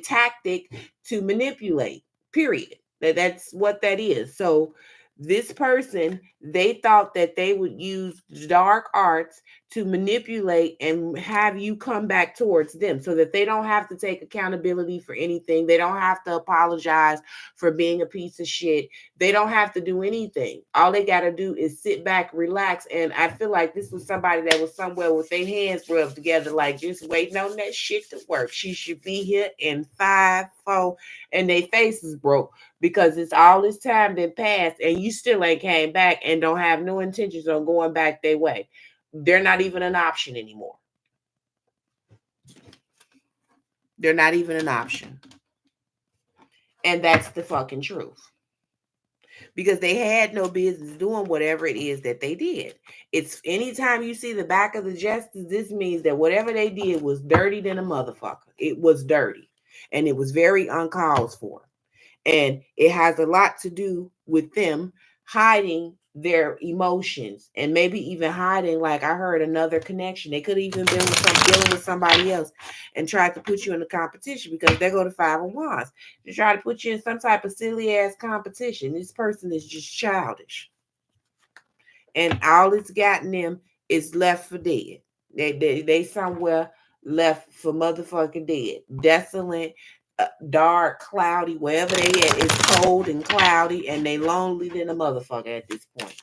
tactic to manipulate. Period. That's what that is. So this person, they thought that they would use dark arts to manipulate and have you come back towards them so that they don't have to take accountability for anything. They don't have to apologize for being a piece of shit. They don't have to do anything. All they got to do is sit back, relax. And I feel like this was somebody that was somewhere with their hands rubbed together, like just waiting on that shit to work. She should be here in 5, 4, and their faces broke because it's all this time that passed and you still ain't came back and don't have no intentions on going back their way. They're not even an option anymore. They're not even an option. And that's the fucking truth. Because they had no business doing whatever it is that they did. It's anytime you see the back of the justice, this means that whatever they did was dirty than a motherfucker. It was dirty. And it was very uncalled for. And it has a lot to do with them hiding their emotions and maybe even hiding, like I heard, another connection. They could have even been dealing with somebody else and tried to put you in a competition, because they go to 5 of Wands. They try to put you in some type of silly ass competition. This person is just childish. And all it's gotten them is left for dead. They somewhere left for motherfucking dead. Desolate, dark, cloudy, wherever they at, it's cold and cloudy, and they lonely than a motherfucker at this point.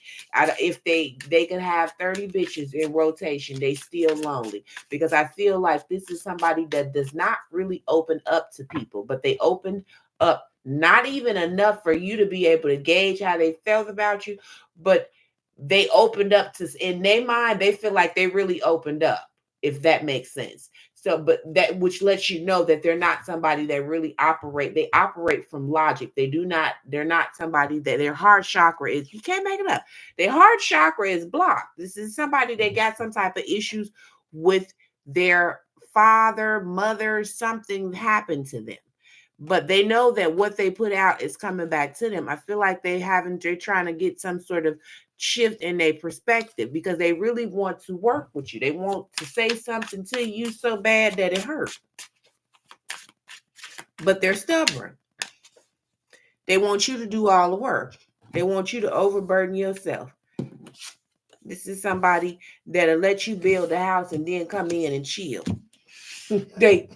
If they can have 30 bitches in rotation, they still lonely, because I feel like this is somebody that does not really open up to people, but they opened up not even enough for you to be able to gauge how they felt about you, but they opened up to, in their mind, they feel like they really opened up, if that makes sense. So, but that, which lets you know that they're not somebody that really they operate from logic. They're not somebody that their heart chakra is, you can't make it up. Their heart chakra is blocked. This is somebody that got some type of issues with their father, mother, something happened to them. But they know that what they put out is coming back to them. I feel like they're trying to get some sort of shift in their perspective, because they really want to work with you. They want to say something to you so bad that it hurts. But they're stubborn. They want you to do all the work. They want you to overburden yourself. This is somebody that'll let you build a house and then come in and chill. they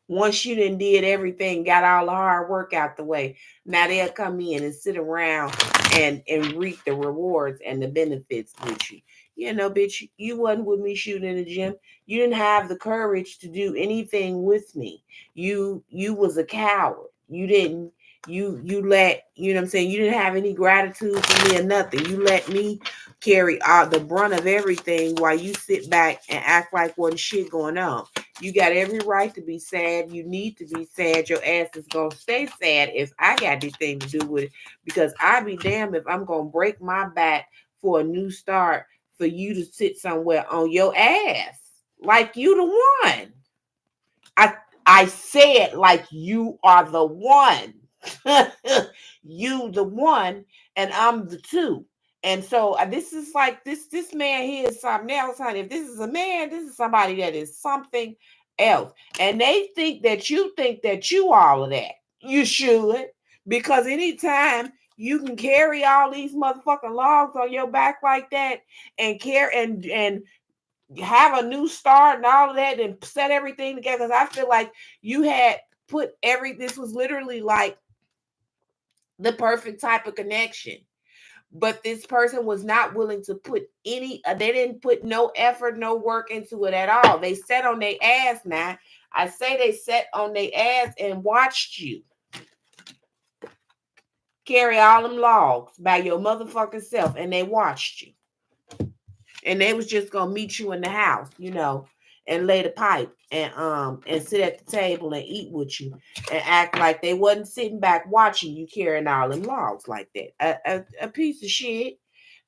once you done did everything, got all the hard work out the way, now they'll come in and sit around and reap the rewards and the benefits with you. Bitch, you wasn't with me shooting in the gym. You didn't have the courage to do anything with me. You was a coward. You didn't You let, you know what I'm saying, you didn't have any gratitude for me or nothing. You let me carry out the brunt of everything while you sit back and act like wasn't shit going on. You got every right to be sad. You need to be sad. Your ass is gonna stay sad if I got anything to do with it. Because I be damned if I'm gonna break my back for a new start for you to sit somewhere on your ass. Like you the one. I I said like you are the one. You the one and I'm the two. And so this is like this man here is something else, honey. If this is a man, this is somebody that is something else. And they think that you all of that. You should. Because anytime you can carry all these motherfucking logs on your back like that and care and have a new start and all of that and set everything together. Because I feel like you had put this was literally like the perfect type of connection. But this person was not willing to put they didn't put no effort, no work into it at all. They sat on their ass now. I say they sat on their ass and watched you carry all them logs by your motherfucking self, and they watched you. And they was just gonna meet you in the house, and lay the pipe and sit at the table and eat with you and act like they wasn't sitting back watching you carrying all them logs like that. A piece of shit.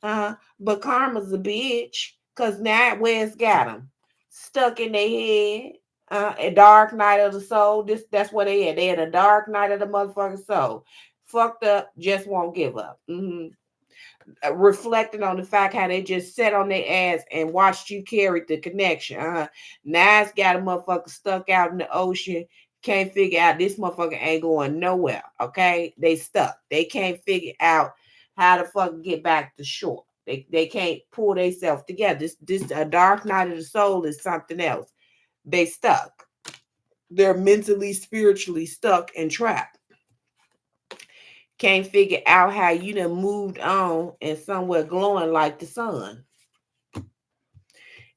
But karma's a bitch, cause now where's got them stuck in their head. A dark night of the soul. That's what they had. They had a dark night of the motherfucking soul. Fucked up, just won't give up. Reflecting on the fact how they just sat on their ass and watched you carry the connection. Now it's got a motherfucker stuck out in the ocean. Can't figure out this motherfucker ain't going nowhere. Okay, they stuck. They can't figure out how to fucking get back to shore. They can't pull themselves together. This a dark night of the soul is something else. They stuck. They're mentally, spiritually stuck and trapped. Can't figure out how you done moved on and somewhere glowing like the sun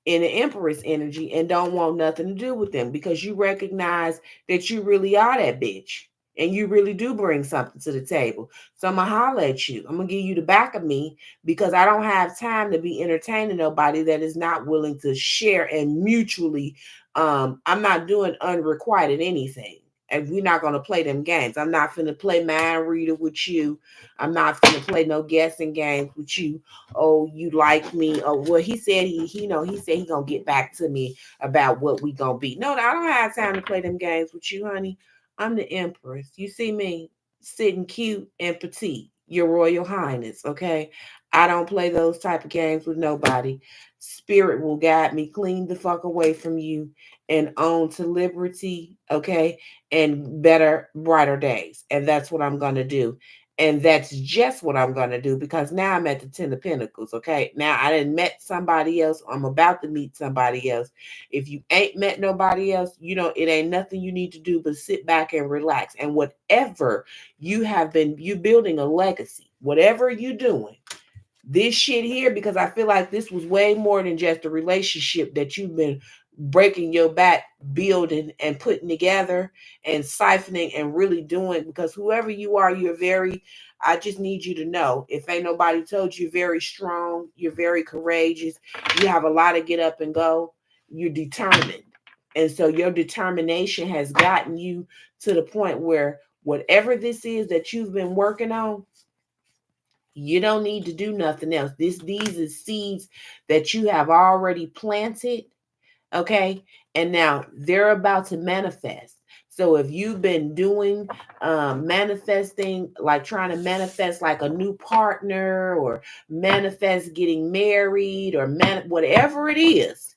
in the Empress energy and don't want nothing to do with them because you recognize that you really are that bitch and you really do bring something to the table. So I'm gonna holler at you. I'm gonna give you the back of me because I don't have time to be entertaining nobody that is not willing to share and mutually. I'm not doing unrequited anything. And we're not gonna play them games. I'm not finna play mind reader with you. I'm not finna play no guessing games with you. Oh, you like me? Oh, well, he said he said he gonna get back to me about what we gonna be. No, I don't have time to play them games with you, honey. I'm the Empress. You see me sitting cute and petite, your Royal Highness. Okay, I don't play those type of games with nobody. Spirit will guide me clean the fuck away from you and on to liberty. Okay, and better, brighter days, and that's what I'm gonna do. And that's just what I'm going to do because now I'm at the 10 of Pentacles. Okay. Now I didn't met somebody else. I'm about to meet somebody else. If you ain't met nobody else, it ain't nothing you need to do but sit back and relax. And whatever you building a legacy, whatever you doing, this shit here, because I feel like this was way more than just a relationship that you've been breaking your back building and putting together and siphoning and really doing, because whoever you are, I just need you to know, if ain't nobody told you, you're very strong, you're very courageous, you have a lot of get up and go, you're determined. And so your determination has gotten you to the point where whatever this is that you've been working on, you don't need to do nothing else. These are seeds that you have already planted, okay? And now they're about to manifest. So if you've been doing manifesting, like trying to manifest like a new partner or manifest getting married or whatever it is,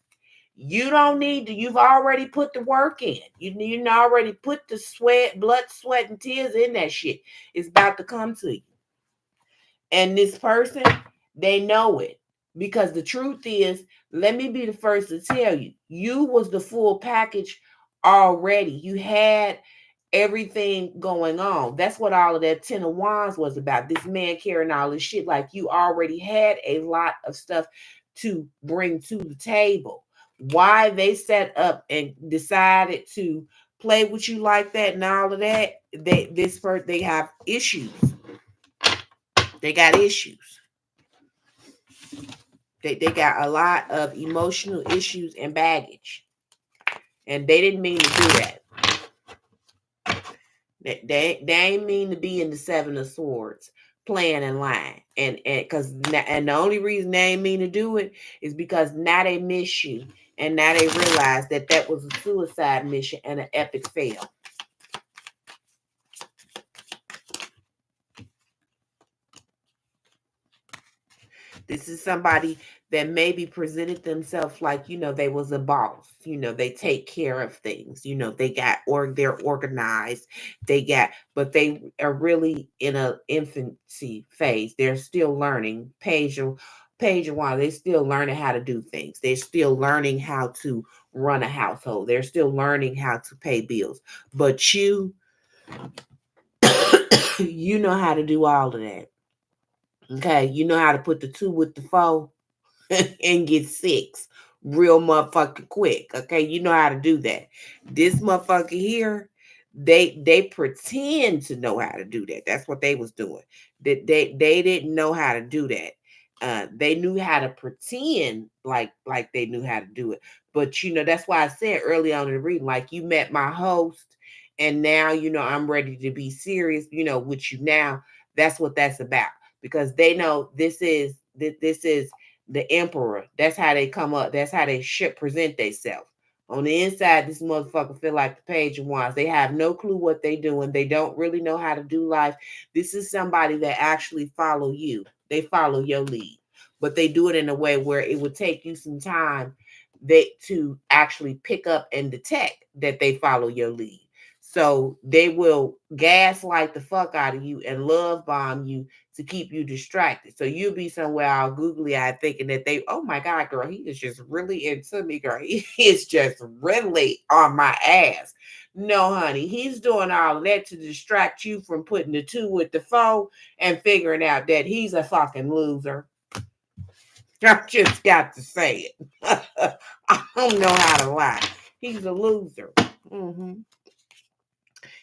you don't need to. You've already put the work in. You already put the blood, sweat, and tears in that shit. It's about to come to you. And this person, they know it. Because the truth is, let me be the first to tell you, you was the full package already. You had everything going on. That's what all of that 10 of Wands was about. This man carrying all this shit. Like you already had a lot of stuff to bring to the table. Why they set up and decided to play with you like that and all of that, they have issues. They got issues. They got a lot of emotional issues and baggage. And they didn't mean to do that. They ain't mean to be in the Seven of Swords playing and lying. And the only reason they ain't mean to do it is because now they miss you. And now they realize that that was a suicide mission and an epic fail. This is somebody that maybe presented themselves like, they was a boss. They take care of things. They're organized. But they are really in a infancy phase. They're still learning. Page and one, they're still learning how to do things. They're still learning how to run a household. They're still learning how to pay bills. But you know how to do all of that. Okay, you know how to put the 2 with the 4 and get 6 real motherfucking quick. Okay, you know how to do that. This motherfucker here, they pretend to know how to do that. That's what they was doing. They didn't know how to do that. They knew how to pretend like they knew how to do it. But that's why I said early on in the reading, like, you met my host, and now I'm ready to be serious. With you now. That's what that's about, because they know this is the emperor. That's how they come up. That's how they should present themselves. On the inside, this motherfucker feel like the Page of Wands. They have no clue what they doing. They don't really know how to do life. This is somebody that actually follow you. They follow your lead, but they do it in a way where it would take you some time to actually pick up and detect that they follow your lead. So they will gaslight the fuck out of you and love bomb you to keep you distracted. So you'll be somewhere all googly eyed thinking that oh my God, girl, he is just really into me, girl. He is just really on my ass. No, honey, he's doing all of that to distract you from putting the 2 with the 4 and figuring out that he's a fucking loser. I just got to say it. I don't know how to lie. He's a loser. Mm-hmm.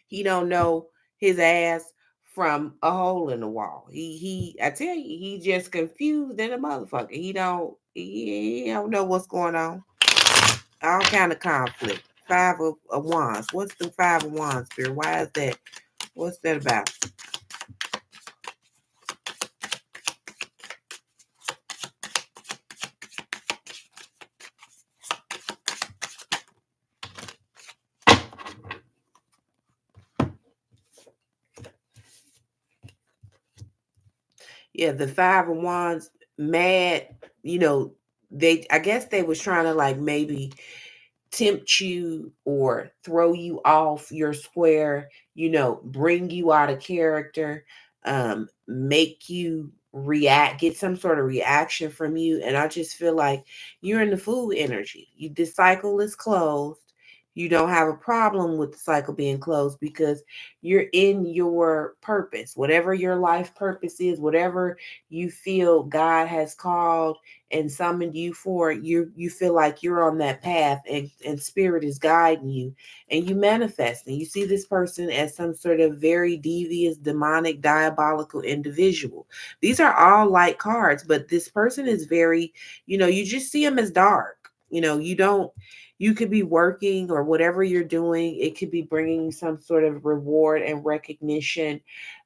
He don't know his ass from a hole in the wall. I tell you, he just confused in a motherfucker. He don't know what's going on. All kind of conflict. 5 of Wands. What's the 5 of Wands, Spirit? Why is that? What's that about? Yeah, the 5 of Wands, mad. I guess they was trying to, like, maybe tempt you or throw you off your square, bring you out of character, make you react, get some sort of reaction from you. And I just feel like you're in the food energy. This cycle is closed. You don't have a problem with the cycle being closed because you're in your purpose, whatever your life purpose is, whatever you feel God has called and summoned you for. You feel like you're on that path, and spirit is guiding you, and you manifest, and you see this person as some sort of very devious, demonic, diabolical individual. These are all light cards, but this person is very, you just see them as dark. You could be working or whatever you're doing. It could be bringing you some sort of reward and recognition.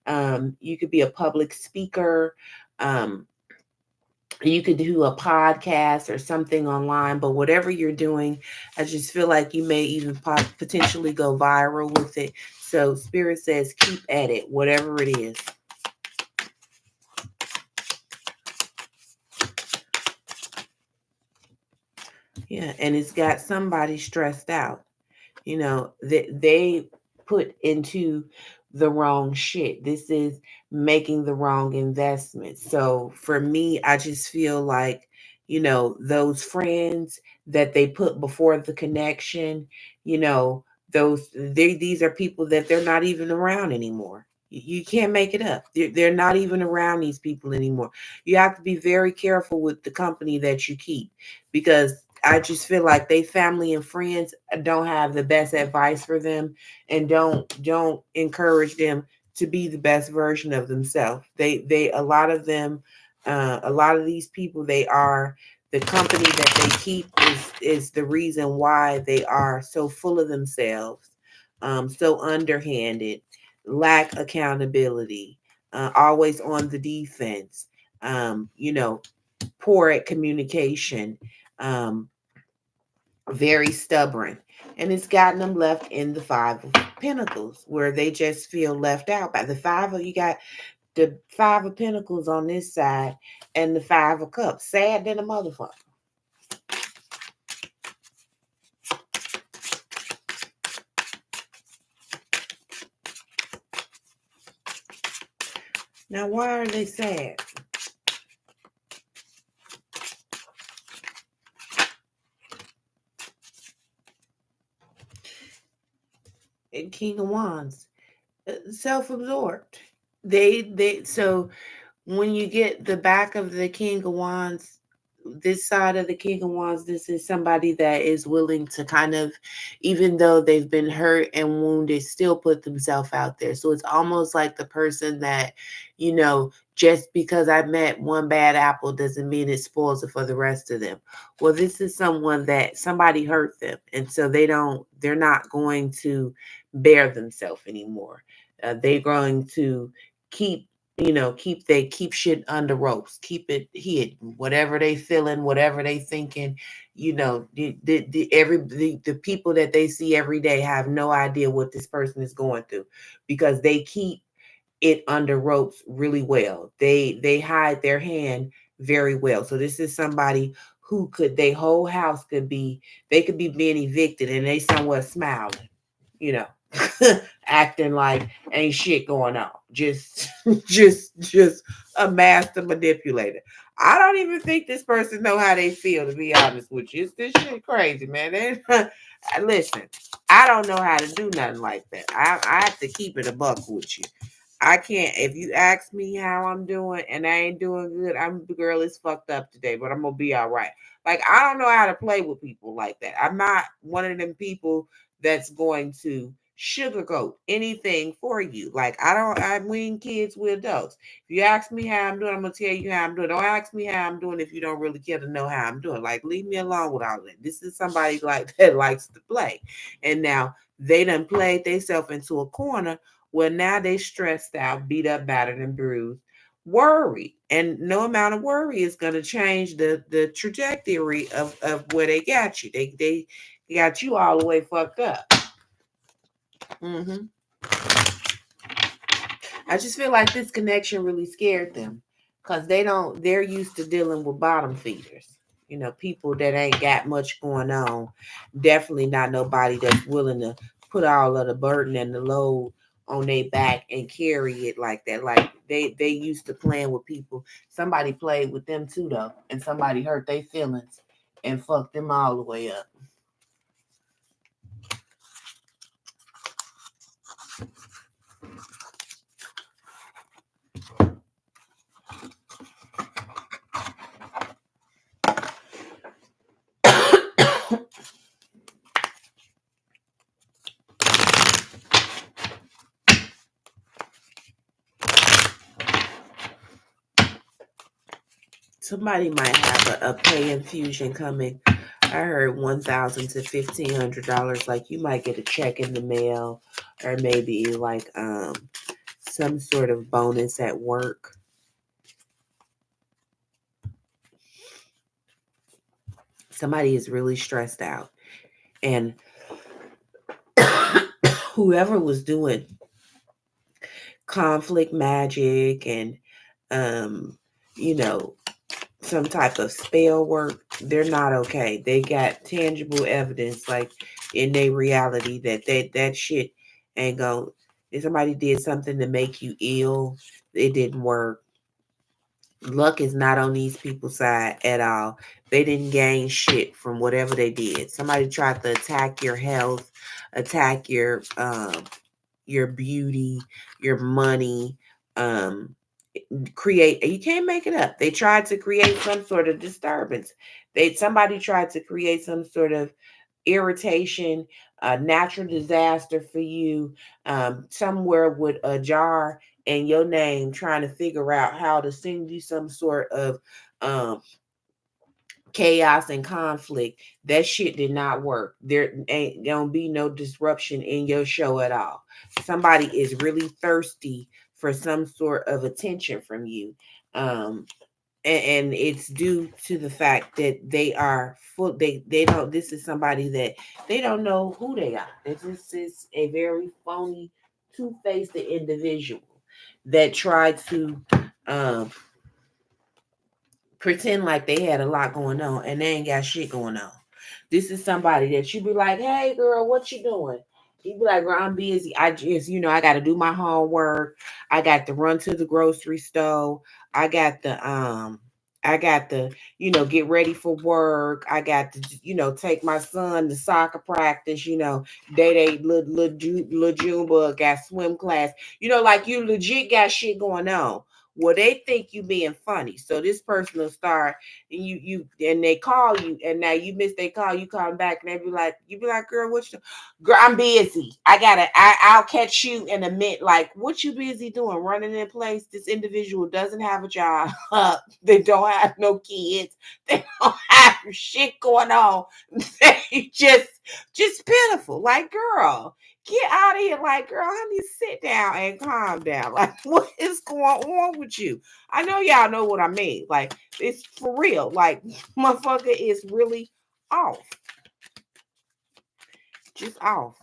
You could be a public speaker. You could do a podcast or something online, but whatever you're doing, I just feel like you may even potentially go viral with it. So Spirit says keep at it, whatever it is. Yeah, and it's got somebody stressed out. They put into the wrong shit. This is making the wrong investment. So for me, I just feel like, those friends that they put before the connection, these are people that they're not even around anymore. You can't make it up. They're not even around these people anymore. You have to be very careful with the company that you keep, because I just feel like they family and friends don't have the best advice for them, and don't encourage them to be the best version of themselves. They a lot of them, a lot of these people, they are the company that they keep is the reason why they are so full of themselves, so underhanded, lack accountability, always on the defense, you know, poor at communication, um, very stubborn. And it's gotten them left in the Five of Pentacles, where they just feel left out. By the five of, you got the Five of Pentacles on this side and the Five of Cups. Sad than a motherfucker. Now, why are they sad? And King of Wands, self-absorbed. So when you get the back of the King of Wands, this side of the King of Wands, this is somebody that is willing to kind of, even though they've been hurt and wounded, still put themselves out there. So it's almost like the person that, just because I met one bad apple doesn't mean it spoils it for the rest of them. Well, this is someone that somebody hurt them. And so they're not going to bear themselves anymore. They're going to keep keep shit under ropes, keep it hidden, whatever they feeling, whatever they thinking. The people that they see every day have no idea what this person is going through, because they keep it under ropes really well. They hide their hand very well. So this is somebody who could, their whole house could be, they could be being evicted and they somewhere smiling, you know, acting like ain't shit going on. Just just a master manipulator. I don't even think this person know how they feel, to be honest with you. It's this shit crazy, man. Listen, I don't know how to do nothing like that. I have to keep it a buck with you. I can't. If you ask me how I'm doing and I ain't doing good, I'm the girl is fucked up today, but I'm gonna be all right. Like, I don't know how to play with people like that. I'm not one of them people that's going to sugarcoat anything for you. Like, we ain't kids, we're adults. If you ask me how I'm doing, I'm gonna tell you how I'm doing. Don't ask me how I'm doing if you don't really care to know how I'm doing. Like, leave me alone with all that. This is somebody like that likes to play. And now they done played themselves into a corner where now they stressed out, beat up, battered, and bruised, worried. And no amount of worry is gonna change the trajectory of where they got you. They got you all the way fucked up. hmm I just feel like this connection really scared them, because they're used to dealing with bottom feeders. People that ain't got much going on. Definitely not nobody that's willing to put all of the burden and the load on their back and carry it like that. Like, they used to playing with people. Somebody played with them too, though, and somebody hurt their feelings and fucked them all the way up. Somebody might have a pay infusion coming. I heard $1,000 to $1,500. Like, you might get a check in the mail, or maybe like some sort of bonus at work. Somebody is really stressed out, and whoever was doing conflict magic and um, you know, some type of spell work, they're not okay. They got tangible evidence, like in their reality, that shit ain't going. If somebody did something to make you ill, it didn't work. Luck is not on these people's side at all. They didn't gain shit from whatever they did. Somebody tried to attack your health, attack your beauty, your money, um, create, you can't make it up. They tried to create some sort of disturbance. Somebody tried to create some sort of irritation, a natural disaster for you, somewhere with a jar and your name, trying to figure out how to send you some sort of um chaos and conflict. That shit did not work. There ain't gonna be no disruption in your show at all. Somebody is really thirsty for some sort of attention from you. Um, and it's due to the fact that they are full, they don't, this is somebody that they don't know who they are. This is a very phony, two-faced individual that tried to um pretend like they had a lot going on and they ain't got shit going on. This is somebody that you be like, hey girl, what you doing? You be like, girl, I'm busy. I just, I got to do my homework. I got to run to the grocery store. I got the I got to, get ready for work. I got to, take my son to soccer practice, day little Jumba got swim class. Like you legit got shit going on. Well, they think you being funny. So this person will start and and they call you and now you miss they call, you call them back and you be like, girl, what you girl, I'm busy. I'll catch you in a minute. Like, what you busy doing? Running in place. This individual doesn't have a job. They don't have no kids. They don't have shit going on. They just pitiful. Like, girl, get out of here. Like, girl, honey, sit down and calm down. Like, what is going on with you? I know y'all know what I mean. Like, it's for real. Like, motherfucker is really off. Just off.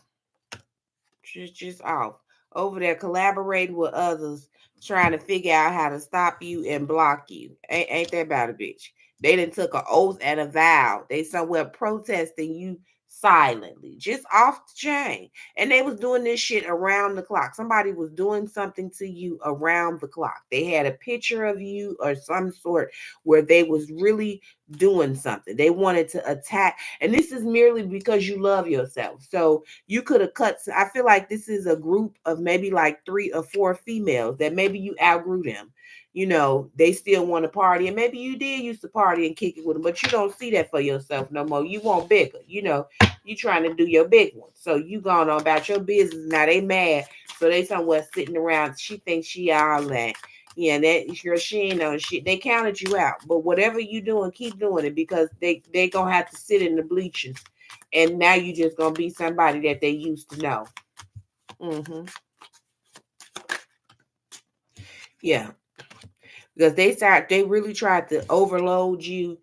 Just off. Over there collaborating with others, trying to figure out how to stop you and block you. Ain't that about a bitch? They done took an oath and a vow. They somewhere protesting you silently, just off the chain. And they was doing this shit around the clock. Somebody was doing something to you around the clock. They had a picture of you or some sort where they was really doing something. They wanted to attack. And this is merely because you love yourself. So you could have cut. I feel like this is a group of maybe like 3 or 4 females that maybe you outgrew them. They still want to party, and maybe you did used to party and kick it with them, but you don't see that for yourself no more. You want bigger. You trying to do your big one. So you going on about your business. Now they mad. So they somewhere sitting around. She thinks she all that. Yeah, that girl, she ain't no shit. They counted you out. But whatever you doing, keep doing it because they gonna have to sit in the bleachers. And now you just gonna be somebody that they used to know. hmm Yeah. Because they really tried to overload you.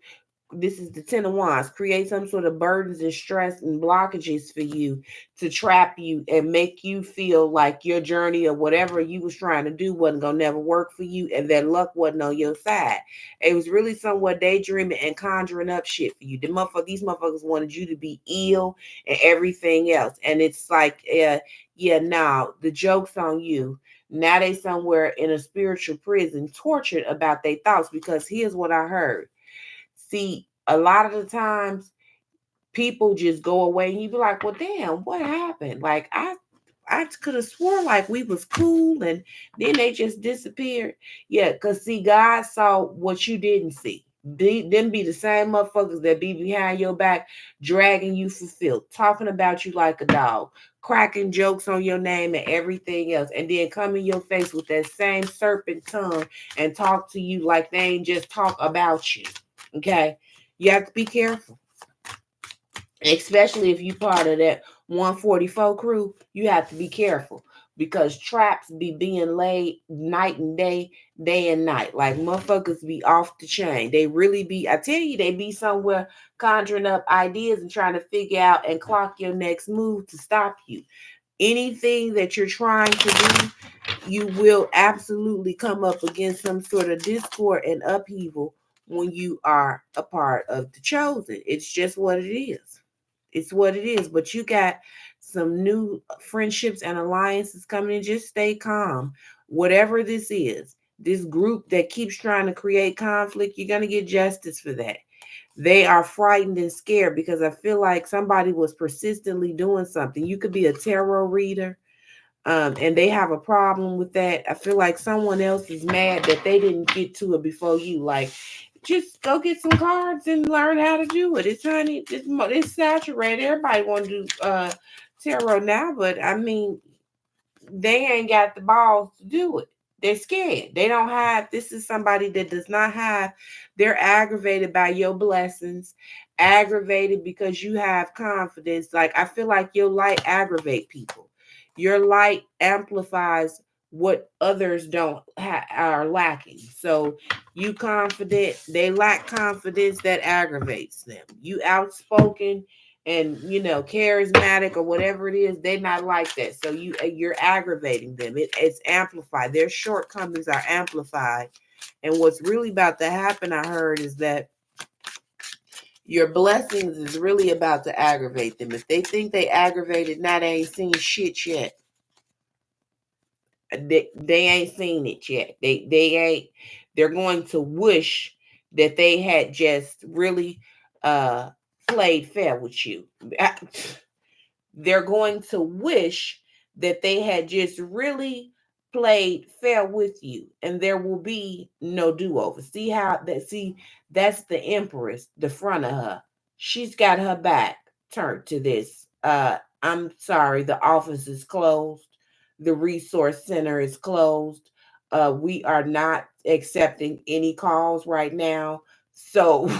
This is the 10 of Wands, create some sort of burdens and stress and blockages for you to trap you and make you feel like your journey or whatever you was trying to do wasn't gonna never work for you and that luck wasn't on your side. It was really somewhat daydreaming and conjuring up shit for you. These motherfuckers wanted you to be ill and everything else. And it's like, yeah, now the joke's on you. Now they somewhere in a spiritual prison tortured about their thoughts because here's what I heard. See, a lot of the times people just go away and you be like, well, damn, what happened? Like I could have swore like we was cool and then they just disappeared. Yeah, because see, God saw what you didn't see. Them be the same motherfuckers that be behind your back, dragging you for filth, talking about you like a dog, cracking jokes on your name and everything else, and then come in your face with that same serpent tongue and talk to you like they ain't just talk about you. Okay? You have to be careful. Especially if you part of that 144 crew, you have to be careful because traps be being laid night and day and night. Like motherfuckers be off the chain. They really be, I tell you, they be somewhere conjuring up ideas and trying to figure out and clock your next move to stop you. Anything that you're trying to do, you will absolutely come up against some sort of discord and upheaval when you are a part of the chosen. It's just what it is. It's what it is. But you got some new friendships and alliances coming in. Just stay calm. Whatever this is, this group that keeps trying to create conflict, you're going to get justice for that. They are frightened and scared because I feel like somebody was persistently doing something. You could be a tarot reader. and they have a problem with that, I feel like someone else is mad that they didn't get to it before you. Like, just go get some cards and learn how to do it. It's honey, it's saturated. Everybody want to do tarot now, but I mean, they ain't got the balls to do it. They're scared. They don't have, this is somebody that does not have, they're aggravated by your blessings, aggravated because you have confidence. Like, I feel like your light aggravate people. Your light amplifies what others don't are lacking. So you confident, they lack confidence, that aggravates them. You outspoken, and charismatic or whatever it is, they're not like that. So you're aggravating them. It's amplified. Their shortcomings are amplified. And what's really about to happen, I heard, is that your blessings is really about to aggravate them. If they think they aggravated, now they ain't seen shit yet. They ain't seen it yet. They ain't. They're going to wish that they had just really uh played fair with you. They're going to wish that they had just really played fair with you, and there will be no do-over. See how that, see, that's the Empress, the front of her. She's got her back turned to this. I'm sorry, the office is closed. The resource center is closed. We are not accepting any calls right now. So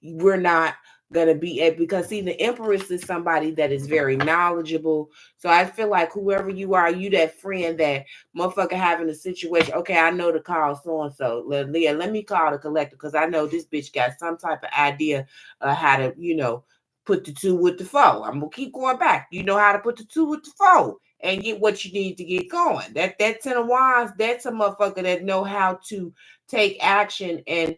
we're not gonna be able, because see, the Empress is somebody that is very knowledgeable. So I feel like whoever you are, you that friend that motherfucker having a situation. Okay, I know to call so and so. Leah, let me call the collector because I know this bitch got some type of idea of how to, put the two with the four. I'm gonna keep going back. You know how to put the two with the four and get what you need to get going. That Ten of Wands, that's a motherfucker that know how to take action and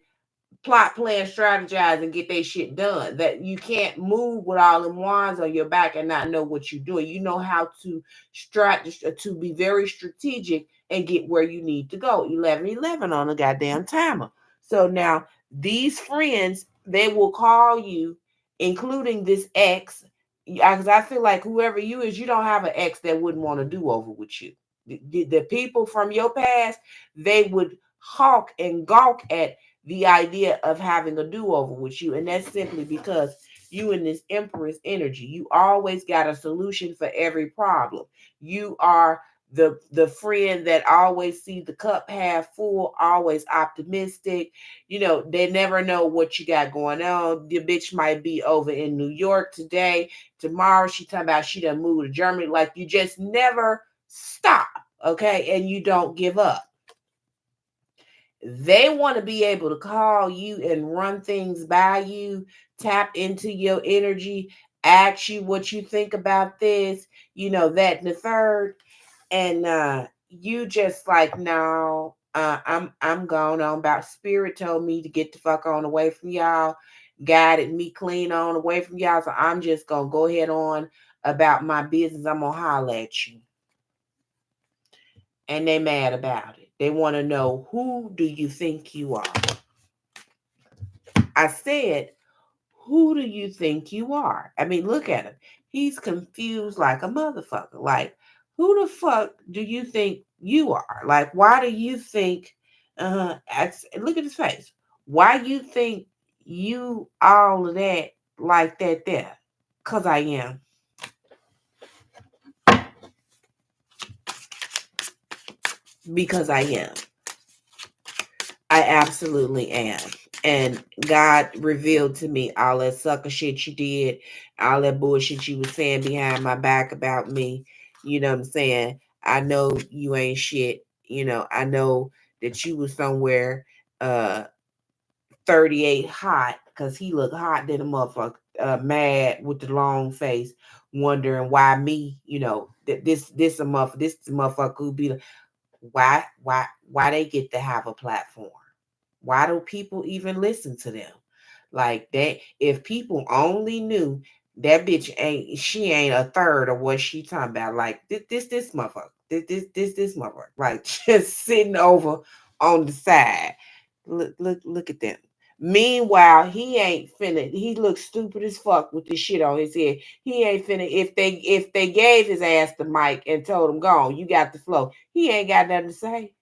plot, plan, strategize, and get their shit done. That you can't move with all them wands on your back and not know what you're doing. You know how to to be very strategic and get where you need to go. 11:11 on the goddamn timer. So now these friends, they will call you, including this ex, because I feel like whoever you is, you don't have an ex that wouldn't want to do over with you. The people from your past, they would hawk and gawk at the idea of having a do-over with you. And that's simply because you in this Empress energy, you always got a solution for every problem. You are the friend that always see the cup half full, always optimistic. They never know what you got going on. The bitch might be over in New York today. Tomorrow she talking about she done moved to Germany. Like, you just never stop, okay? And you don't give up. They want to be able to call you and run things by you, tap into your energy, ask you what you think about this, that and the third. And you just like, no, I'm going on about. Spirit told me to get the fuck on away from y'all, guided me clean on away from y'all. So I'm just gonna go ahead on about my business. I'm gonna holler at you. And they mad about it. They want to know, who do you think you are? I said, who do you think you are? I mean, look at him. He's confused like a motherfucker. Like, who the fuck do you think you are? Like, why do you think, look at his face. Why you think you all of that like that there? Because I am. Because I am. I absolutely am. And God revealed to me all that sucker shit you did, all that bullshit you was saying behind my back about me. You know what I'm saying? I know you ain't shit. I know that you was somewhere 38 hot, because he looked hot than a motherfucker, mad with the long face, wondering why me, this a motherfucker who be like, why they get to have a platform? Why do people even listen to them? Like that, if people only knew that bitch she ain't a third of what she talking about. Like this motherfucker. This motherfucker. Like, just sitting over on the side. Look at them. Meanwhile, he ain't finna. He looks stupid as fuck with this shit on his head. He ain't finna. If they gave his ass the mic and told him, "Go on, you got the flow," he ain't got nothing to say.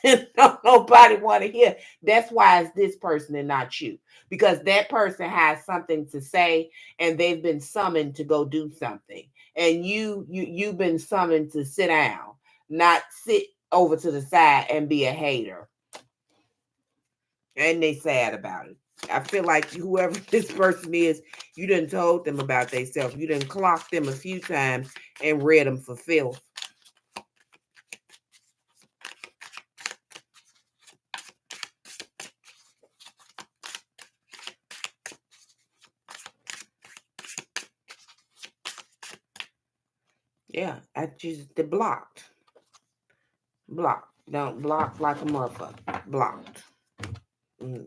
Nobody want to hear. That's why it's this person and not you, because that person has something to say and they've been summoned to go do something, and you've been summoned to sit down, not sit over to the side and be a hater, and they sad about it. I feel like whoever this person is, you done told them about themselves. You done clocked them a few times and read them for filth. Yeah, I just the blocked. Block. Don't block like a motherfucker. Blocked.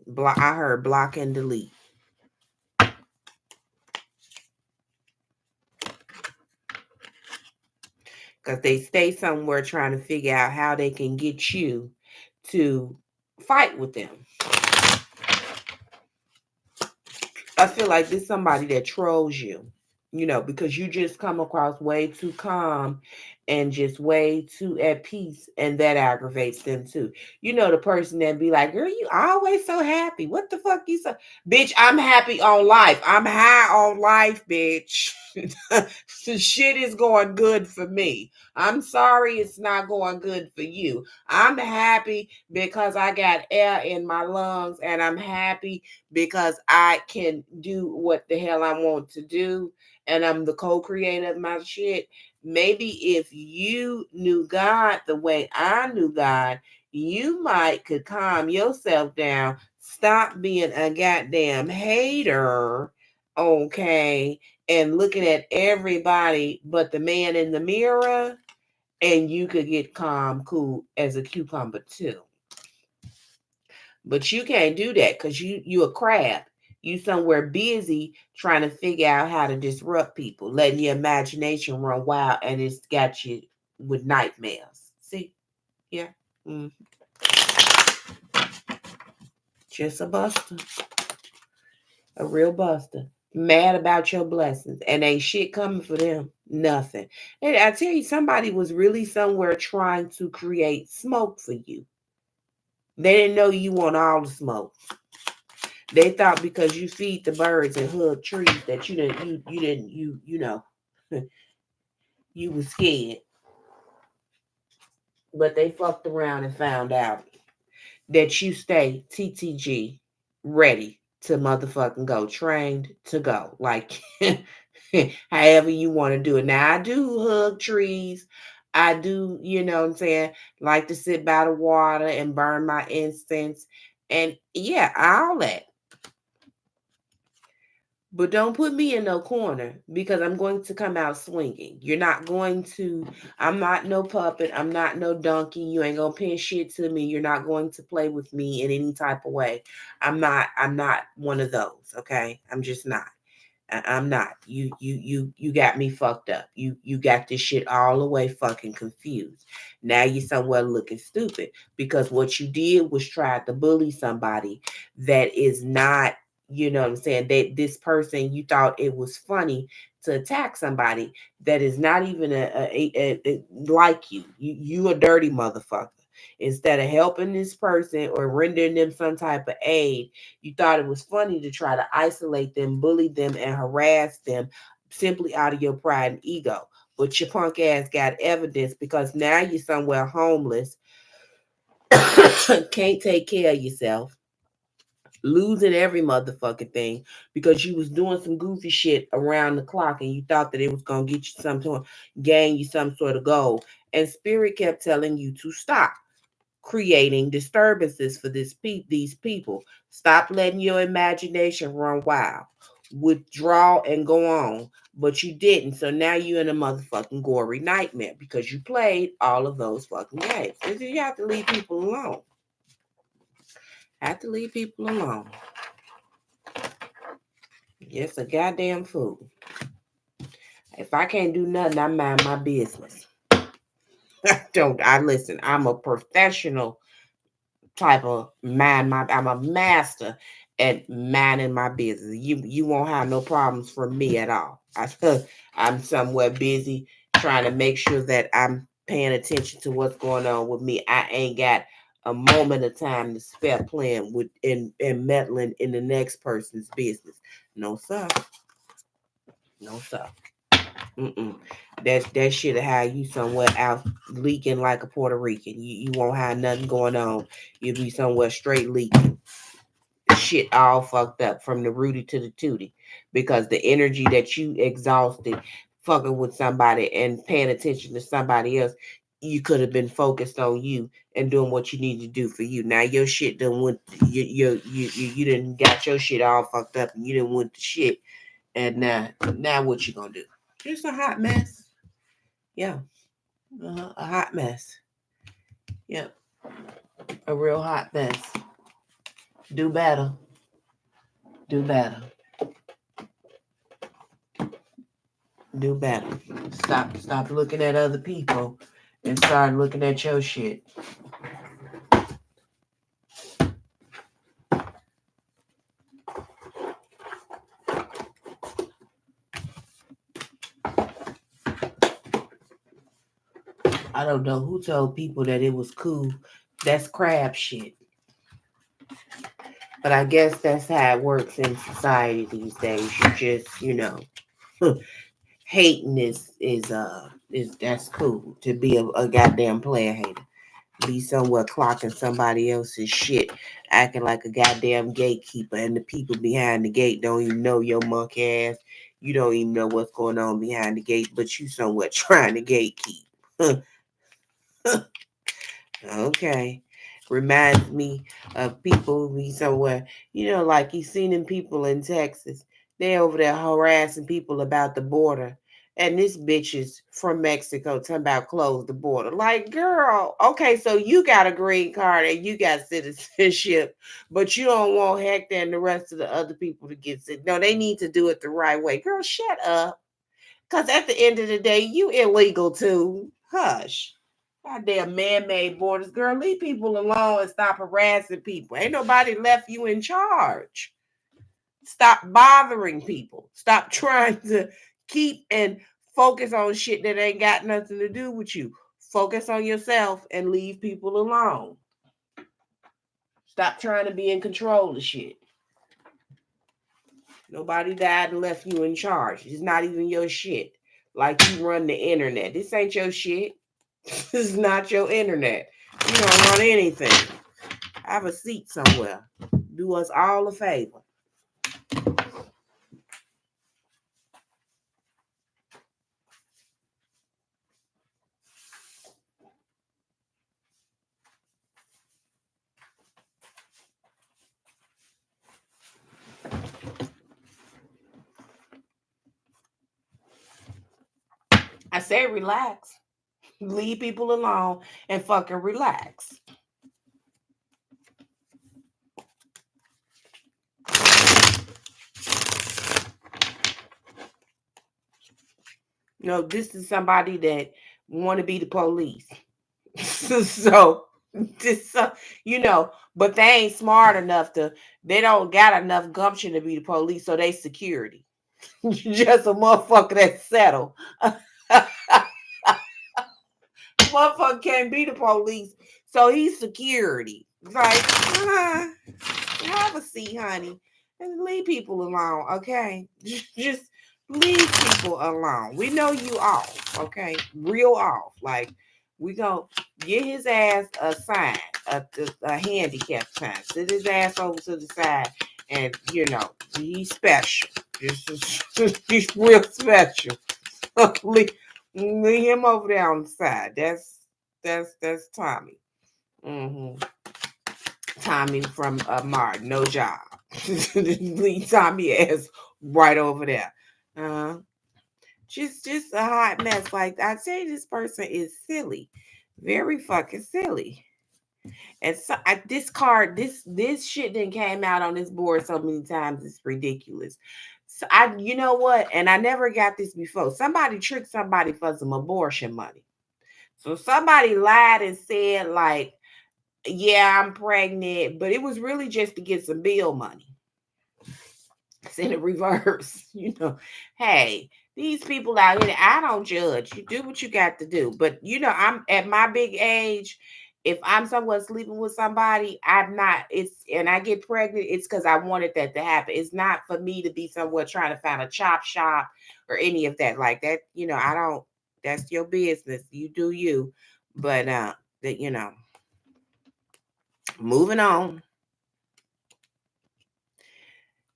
Block. I heard block and delete. Because they stay somewhere trying to figure out how they can get you to fight with them. I feel like this somebody that trolls you, because you just come across way too calm and just way too at peace, and that aggravates them too. The person that be like, "Girl, you always so happy. What the fuck you so?" Bitch, I'm happy on life. I'm high on life, bitch. Shit is going good for me. I'm sorry it's not going good for you. I'm happy because I got air in my lungs, and I'm happy because I can do what the hell I want to do, and I'm the co-creator of my shit. Maybe if you knew God the way I knew God, you might could calm yourself down, stop being a goddamn hater, okay, and looking at everybody but the man in the mirror, and you could get calm, cool as a cucumber too. But you can't do that because you a crab. You somewhere busy trying to figure out how to disrupt people, letting your imagination run wild, and it's got you with nightmares. See? Yeah. Mm. Just a buster. A real buster. Mad about your blessings. And ain't shit coming for them. Nothing. And I tell you, somebody was really somewhere trying to create smoke for you. They didn't know you want all the smoke. They thought because you feed the birds and hug trees that you was scared. But they fucked around and found out that you stay TTG ready to motherfucking go, trained to go. Like however you want to do it. Now I do hug trees. I do, what I'm saying, like to sit by the water and burn my incense. And yeah, all that. But don't put me in no corner because I'm going to come out swinging. You're not going to, I'm not no puppet. I'm not no donkey. You ain't going to pin shit to me. You're not going to play with me in any type of way. I'm not one of those. Okay. I'm just not. I'm not. You got me fucked up. You got this shit all the way fucking confused. Now you somewhere looking stupid because what you did was try to bully somebody that is not, what I'm saying, that this person, you thought it was funny to attack somebody that is not even like you. You a dirty motherfucker. Instead of helping this person or rendering them some type of aid, you thought it was funny to try to isolate them, bully them, and harass them simply out of your pride and ego. But your punk ass got evidence because now you're somewhere homeless, can't take care of yourself, losing every motherfucking thing because you was doing some goofy shit around the clock and you thought that it was going to get you some sort, gain you some sort of goal. And spirit kept telling you to stop creating disturbances for these people. Stop letting your imagination run wild. Withdraw and go on. But you didn't. So now you're in a motherfucking gory nightmare because you played all of those fucking games. And you have to leave people alone. Have to leave people alone. It's a goddamn fool. If I can't do nothing, I mind my business. I listen. I'm a professional type of I'm a master and minding my business. You won't have no problems from me at all. I'm somewhat busy trying to make sure that I'm paying attention to what's going on with me. I ain't got a moment of time to spare playing with and meddling in the next person's business. No sir. No sir. Mm-mm. That shit will have you somewhere out leaking like a Puerto Rican. You won't have nothing going on. You'll be somewhere straight leaking. Shit all fucked up from the rooty to the tootie because the energy that you exhausted fucking with somebody and paying attention to somebody else, you could have been focused on you and doing what you need to do for you. Now your shit done went, you didn't got your shit all fucked up and you didn't went to shit, and now what you gonna do? It's a hot mess. Yeah, a hot mess. Yeah, a real hot mess. Do better. Do better. Do better. Stop looking at other people and start looking at your shit. I don't know who told people that it was cool. That's crab shit. But I guess that's how it works in society these days. You just, hating is that's cool to be a goddamn player hater. Be somewhere clocking somebody else's shit, acting like a goddamn gatekeeper, and the people behind the gate don't even know your monkey ass. You don't even know what's going on behind the gate, but you somewhere trying to gatekeep. Okay. Reminds me of people be somewhere, like you seen them people in Texas. They over there harassing people about the border. And this bitch is from Mexico talking about close the border. Like, girl, okay, so you got a green card and you got citizenship, but you don't want Hector and the rest of the other people to get sick. No, they need to do it the right way. Girl, shut up. Because at the end of the day, you illegal too. Hush. Goddamn man-made borders. Girl, leave people alone and stop harassing people. Ain't nobody left you in charge. Stop bothering people. Stop trying to keep and focus on shit that ain't got nothing to do with you. Focus on yourself and leave people alone. Stop trying to be in control of shit. Nobody died and left you in charge. It's not even your shit. Like you run the internet. This ain't your shit. This is not your internet. You don't run anything. Have a seat somewhere. Do us all a favor. I say relax. Leave people alone and fucking relax. This is somebody that want to be the police. So this, but they ain't smart enough they don't got enough gumption to be the police, so they security. Just a motherfucker that's settled. Motherfucker can't be the police, so he's security. Like, have a seat, honey, and leave people alone, okay? Just leave people alone. We know you off, okay? Real off. Like, we gonna get his ass a sign, a handicap sign. Sit his ass over to the side, and he's special. He's real special. leave, leave him over there on the side. That's Tommy. Mm-hmm. Tommy from Martin, no job. Leave Tommy ass right over there. Uh, just a hot mess. Like I say, this person is silly, very fucking silly. And so this shit didn't came out on this board so many times. It's ridiculous. So you know what? And I never got this before. Somebody tricked somebody for some abortion money. So somebody lied and said like, yeah, I'm pregnant, but it was really just to get some bill money. It's in the reverse. Hey, these people out here, I don't judge. You do what you got to do. But I'm at my big age. If I'm somewhere sleeping with somebody, I'm not. And I get pregnant. It's because I wanted that to happen. It's not for me to be somewhere trying to find a chop shop or any of that like that. I don't. That's your business. You do you. But that moving on.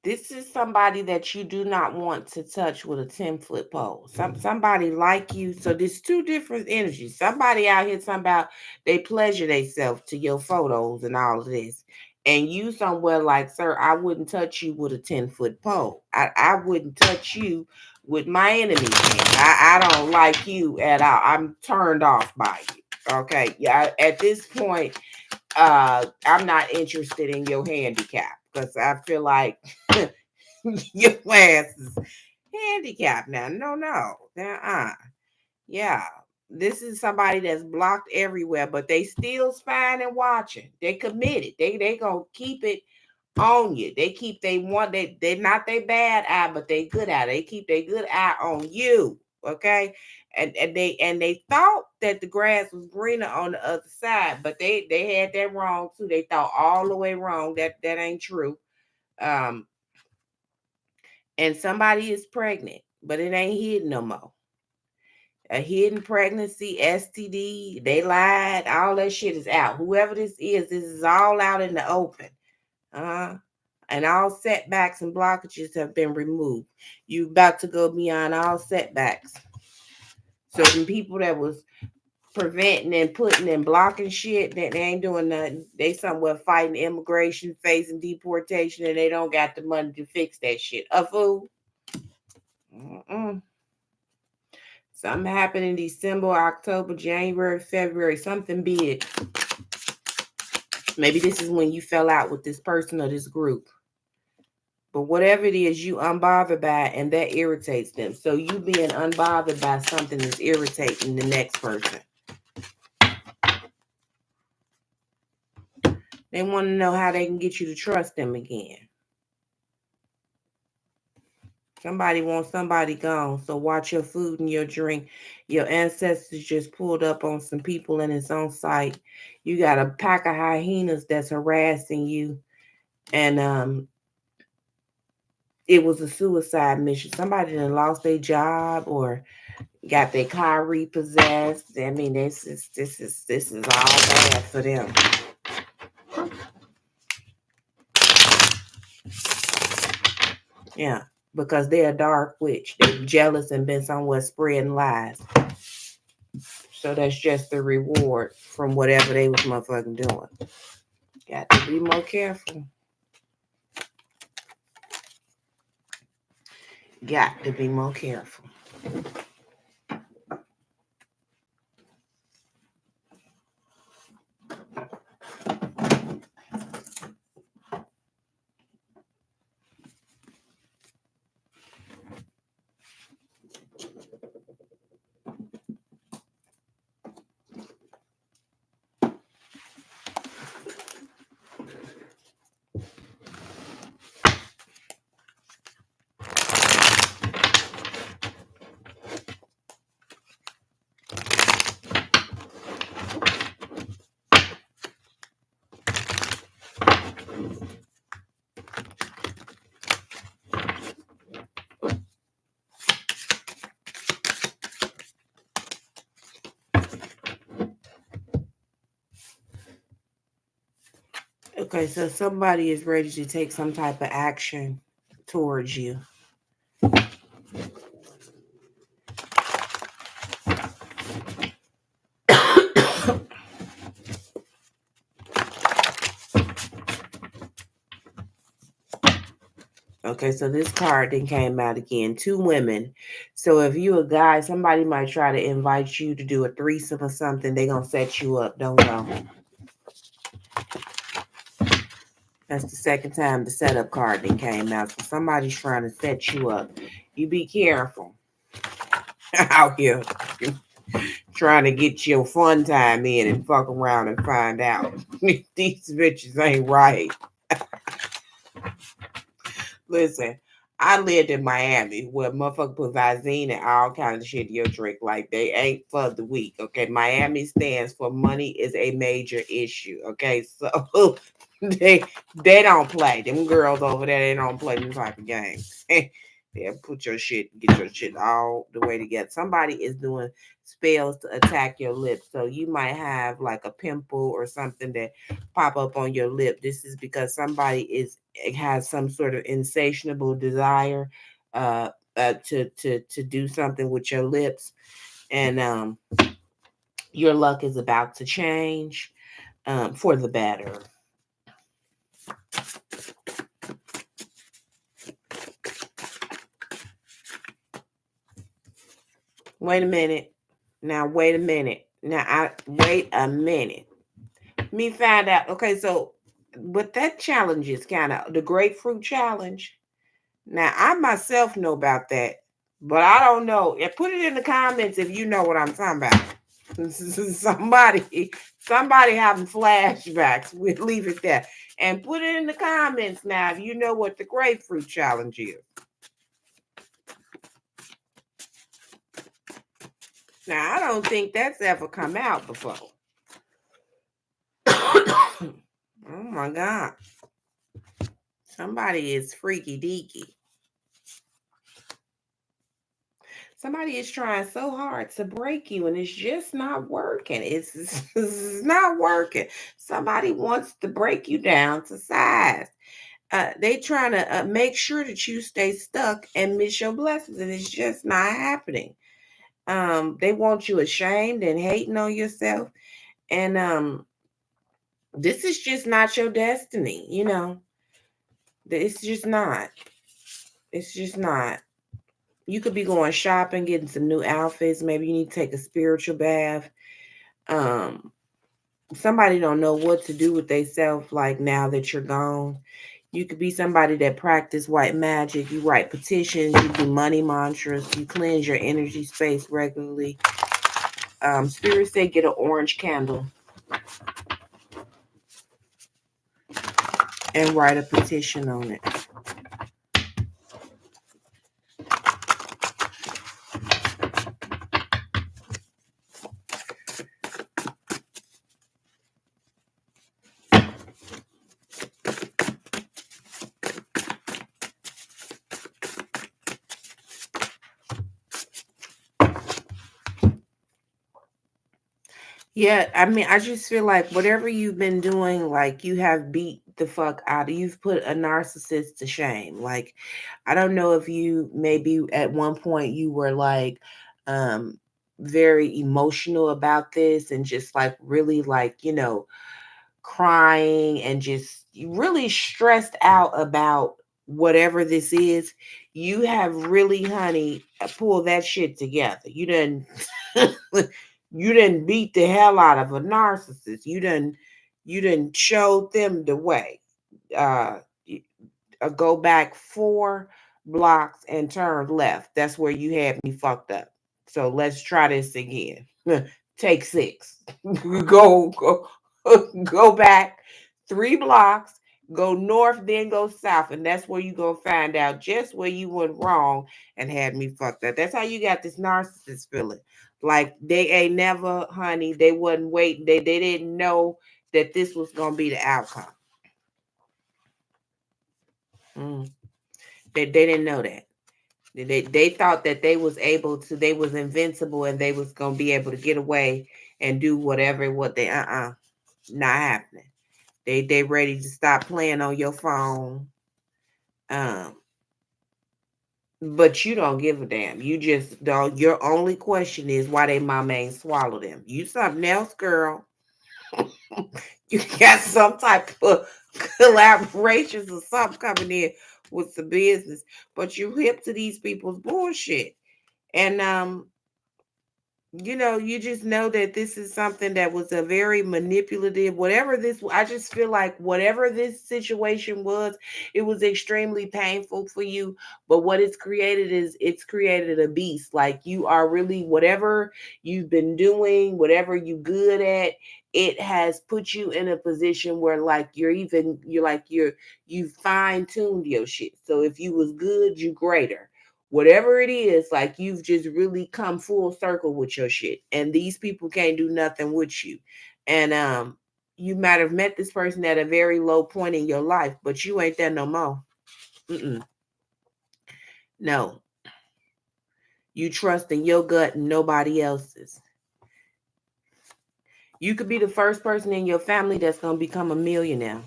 This is somebody that you do not want to touch with a 10-foot pole. Somebody like you. So there's two different energies. Somebody out here talking about they pleasure themselves to your photos and all of this. And you somewhere like, sir, I wouldn't touch you with a 10-foot pole. I wouldn't touch you with my enemy's hand. I don't like you at all. I'm turned off by you. Okay. Yeah. At this point, I'm not interested in your handicap because I feel like your ass is handicapped now. No. Yeah. This is somebody that's blocked everywhere, but they still spying and watching. They committed. They gonna keep it on you. They're not they bad eye, but they good eye. They keep their good eye on you. Okay. And they thought that the grass was greener on the other side, but they had that wrong too. They thought all the way wrong. That ain't true. Um, and somebody is pregnant, but it ain't hidden no more. A hidden pregnancy, STD, they lied, all that shit is out. Whoever this is all out in the open. Uh, and all setbacks and blockages have been removed. You about to go beyond all setbacks. So the people that was preventing and putting and blocking shit, that they ain't doing nothing. They somewhere fighting immigration, facing deportation, and they don't got the money to fix that shit. A fool. Mm-mm. Something happened in December, October, January, February, something big. Maybe this is when you fell out with this person or this group. But whatever it is, you unbothered by it, and that irritates them. So you being unbothered by something is irritating the next person. They want to know how they can get you to trust them again. Somebody wants somebody gone. So watch your food and your drink. Your ancestors just pulled up on some people in its own sight. You got a pack of hyenas that's harassing you. And it was a suicide mission. Somebody that lost their job or got their car repossessed. I mean, this is all bad for them. Yeah, because they're a dark witch. They're jealous and been somewhere spreading lies. So that's just the reward from whatever they was motherfucking doing. Got to be more careful. Got to be more careful. Okay, so somebody is ready to take some type of action towards you. Okay, so this card then came out again. 2 women. So if you a guy, somebody might try to invite you to do a threesome or something. They're going to set you up. Don't go. That's the second time the setup card then came out. So somebody's trying to set you up. You be careful out here trying to get your fun time in and fuck around and find out these bitches ain't right. Listen, I lived in Miami where motherfucker put Visine and all kinds of shit in your drink. Like they ain't for the weak. Okay. Miami stands for money is a major issue. Okay. So they they don't play. Them girls over there, they don't play them type of games. Yeah, put your shit, get your shit all the way together. Somebody is doing spells to attack your lips. So you might have like a pimple or something that pop up on your lip. This is because somebody is has some sort of insatiable desire to do something with your lips, and your luck is about to change for the better. Wait a minute. Now wait a minute. Now I wait a minute. Me find out. Okay, so but that challenge is kind of the grapefruit challenge. Now I myself know about that, but I don't know. Yeah, put it in the comments if you know what I'm talking about. somebody, somebody having flashbacks. We'll leave it there. And put it in the comments now if you know what the grapefruit challenge is. Now I don't think that's ever come out before. Oh my God. Somebody is freaky deaky. Somebody is trying so hard to break you and it's just not working. It's not working. Somebody wants to break you down to size. They trying to make sure that you stay stuck and miss your blessings, and it's just not happening. They want you ashamed and hating on yourself, and this is just not your destiny. It's just not. It's just not. You could be going shopping, getting some new outfits. Maybe you need to take a spiritual bath. Um, Somebody don't know what to do with themselves like now that you're gone. You could be somebody that practice white magic. You write petitions. You do money mantras. You cleanse your energy space regularly. Spirits say get an orange candle and write a petition on it. Yeah, I mean, I just feel like whatever you've been doing, like you have beat the fuck out of, you've put a narcissist to shame. Like, I don't know if you maybe at one point you were like um very emotional about this and just like really like, crying and just really stressed out about whatever this is. You have really, honey, pulled that shit together. You didn't beat the hell out of a narcissist. You didn't show them the way. Uh, go back 4 blocks and turn left. That's where you had me fucked up. So let's try this again. Take 6. go go back 3 blocks. Go north, then go south, and that's where you gonna find out just where you went wrong and had me fucked up. That's how you got this narcissist feeling. Like they ain't never, honey. They wasn't waiting. They didn't know that this was gonna be the outcome. Mm. They didn't know that. They thought that they was invincible and they was gonna be able to get away and do whatever what they not happening. They ready to stop playing on your phone. Um, but you don't give a damn. You just don't. Your only question is why they mama ain't swallow them. You something else, girl. You got some type of collaborations or something coming in with the business, but you hip to these people's bullshit. And You just know that this is something that was a very manipulative, whatever this, I just feel like whatever this situation was, it was extremely painful for you. But what it's created is it's created a beast. Like you are really, whatever you've been doing, whatever you good at, it has put you in a position where like you fine tuned your shit. So if you was good, you greater, whatever it is, like you've just really come full circle with your shit. And these people can't do nothing with you. And you might have met this person at a very low point in your life, but you ain't there no more. Mm-mm. No. You trust in your gut and nobody else's. You could be the first person in your family that's gonna become a millionaire.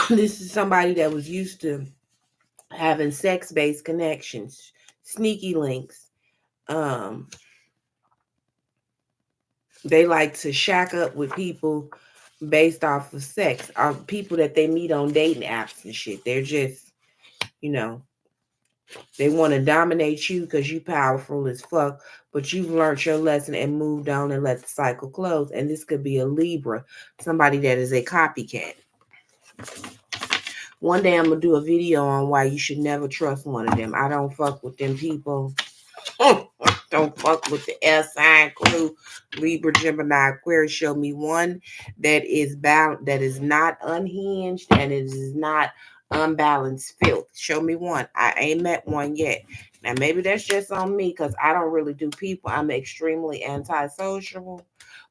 This is somebody that was used to having sex-based connections, sneaky links. Um, They like to shack up with people based off of sex, or people that they meet on dating apps and shit. They're just, you know, they want to dominate you because you powerful as fuck, but you've learned your lesson and moved on and let the cycle close. And this could be a Libra, somebody that is a copycat. One day I'm gonna do a video on why you should never trust one of them. I don't fuck with them people. Don't fuck with the S sign crew. Libra, Gemini, Aquarius. Show me one that is bound, that is not unhinged, and it is not unbalanced filth. Show me one. I ain't met one yet. Now maybe that's just on me because I don't really do people. I'm extremely antisocial.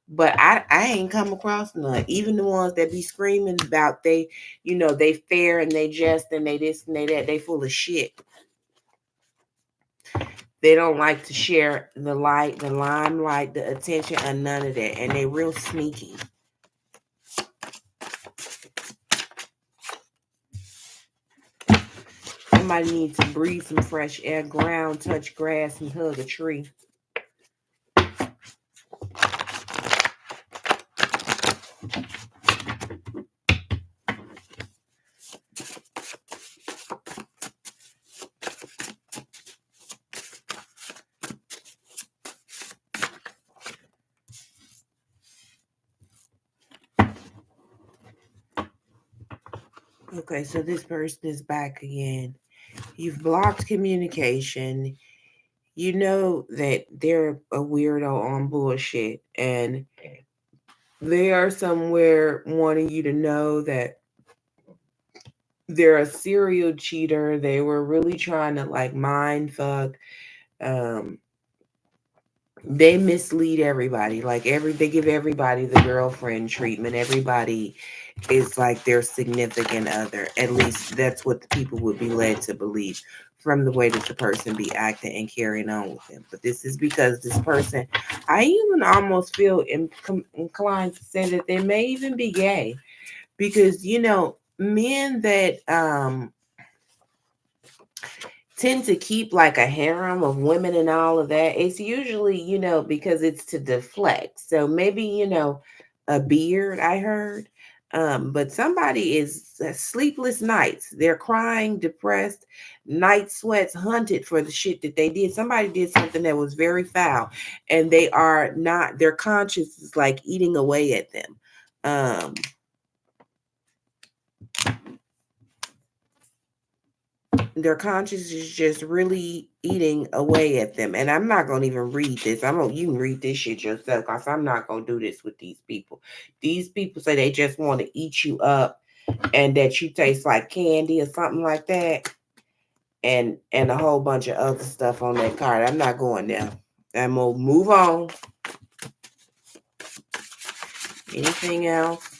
But I ain't come across none. Even the ones that be screaming about they fair and they just and they this and they that, they full of shit. They don't like to share the light, the limelight, the attention, and none of that. And they real sneaky. Somebody needs to breathe some fresh air, ground, touch grass, and hug a tree. Okay, so this person is back again. You've blocked communication. You know that they're a weirdo on bullshit, and they are somewhere wanting you to know that they're a serial cheater. They were really trying to like mind fuck. Um, they mislead everybody. Like they give everybody the girlfriend treatment. Everybody is like their significant other. At least that's what the people would be led to believe from the way that the person be acting and carrying on with them. But this is because this person, I even almost feel inclined to say that they may even be gay, because men that tend to keep like a harem of women and all of that, it's usually, because it's to deflect. So maybe, a beard, I heard. But somebody is sleepless nights. They're crying, depressed, night sweats, hunted for the shit that they did. Somebody did something that was very foul, and they are not, their conscience is like eating away at them. Um, their conscience is just really eating away at them. And I'm not gonna even read this. You can read this shit yourself, because I'm not gonna do this with these people. These people say they just want to eat you up and that you taste like candy or something like that. And a whole bunch of other stuff on that card. I'm not going there. I'm gonna move on. Anything else?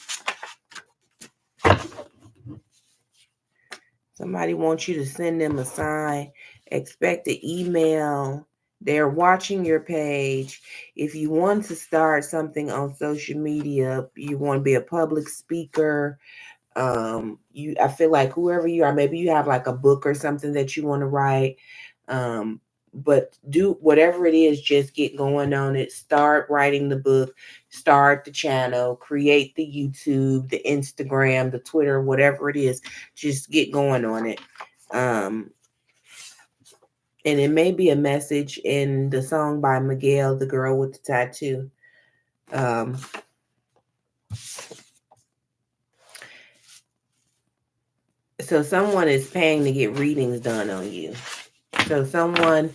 Somebody wants you to send them a sign. Expect an email. They're watching your page. If you want to start something on social media, you want to be a public speaker. I feel like whoever you are, maybe you have like a book or something that you want to write. But do whatever it is, just get going on it. Start writing the book, start the channel, create the YouTube, the Instagram, the Twitter, whatever it is, just get going on it. Um, And it may be a message in the song by Miguel, the girl with the tattoo. Um, so someone is paying to get readings done on you. So someone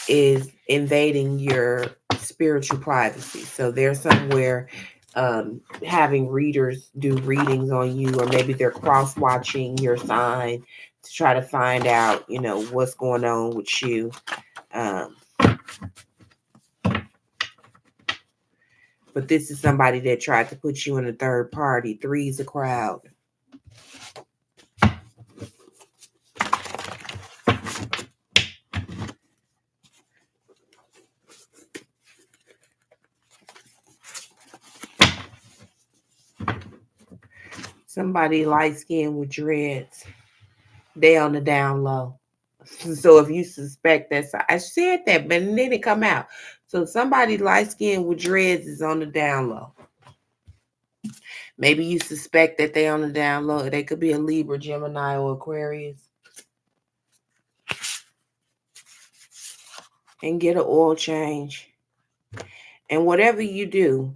is invading your spiritual privacy. So they're somewhere having readers do readings on you, or maybe they're cross watching your sign to try to find out, what's going on with you. Um, but this is somebody that tried to put you in a third party. Three's a crowd. Somebody light skinned with dreads. They on the down low. So if you suspect that, I said that, but then it come out. So somebody light skinned with dreads is on the down low. Maybe you suspect that they on the down low. They could be a Libra, Gemini, or Aquarius. And get an oil change. And whatever you do,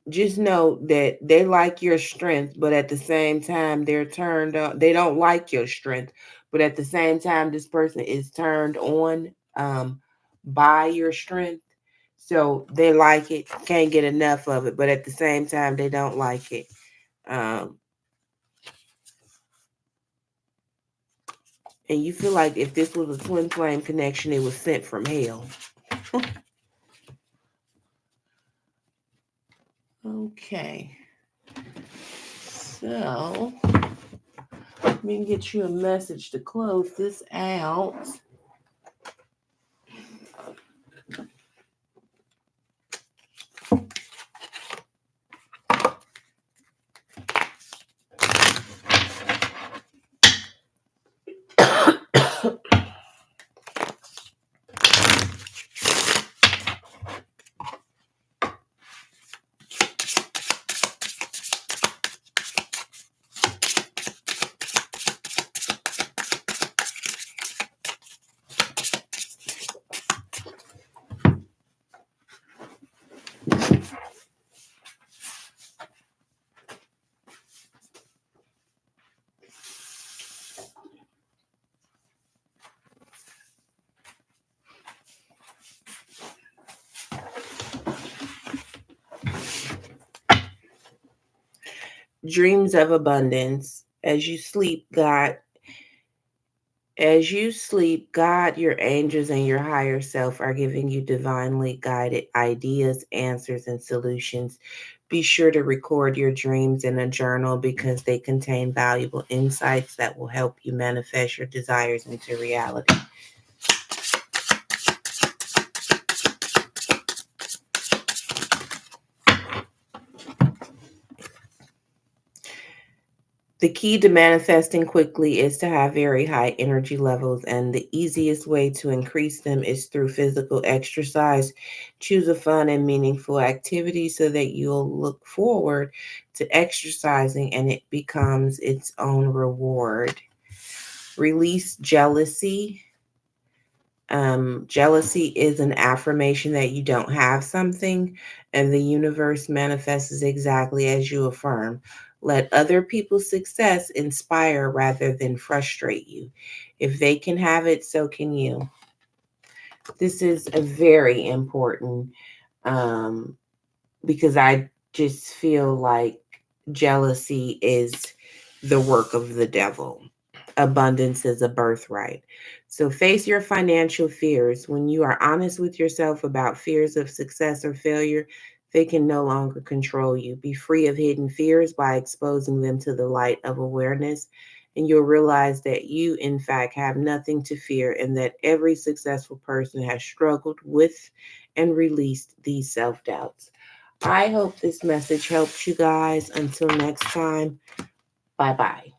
just know that they like your strength, but at the same time, they're turned on. They don't like your strength, but at the same time, this person is turned on by your strength. So they like it, can't get enough of it, but at the same time, they don't like it. Um, and you feel like if this was a twin flame connection, it was sent from hell. Okay. So, let me get you a message to close this out. Dreams of abundance. As you sleep, God, your angels, and your higher self are giving you divinely guided ideas, answers, and solutions. Be sure to record your dreams in a journal because they contain valuable insights that will help you manifest your desires into reality. The key to manifesting quickly is to have very high energy levels, and the easiest way to increase them is through physical exercise. Choose a fun and meaningful activity so that you'll look forward to exercising and it becomes its own reward. Release jealousy. Jealousy is an affirmation that you don't have something, and the universe manifests exactly as you affirm. Let other people's success inspire rather than frustrate you. If they can have it, so can you. This is a very important um, because I just feel like jealousy is the work of the devil. Abundance is a birthright. So face your financial fears. When you are honest with yourself about fears of success or failure, they can no longer control you. Be free of hidden fears by exposing them to the light of awareness, and you'll realize that you, in fact, have nothing to fear and that every successful person has struggled with and released these self doubts. I hope this message helps you guys. Until next time, bye bye.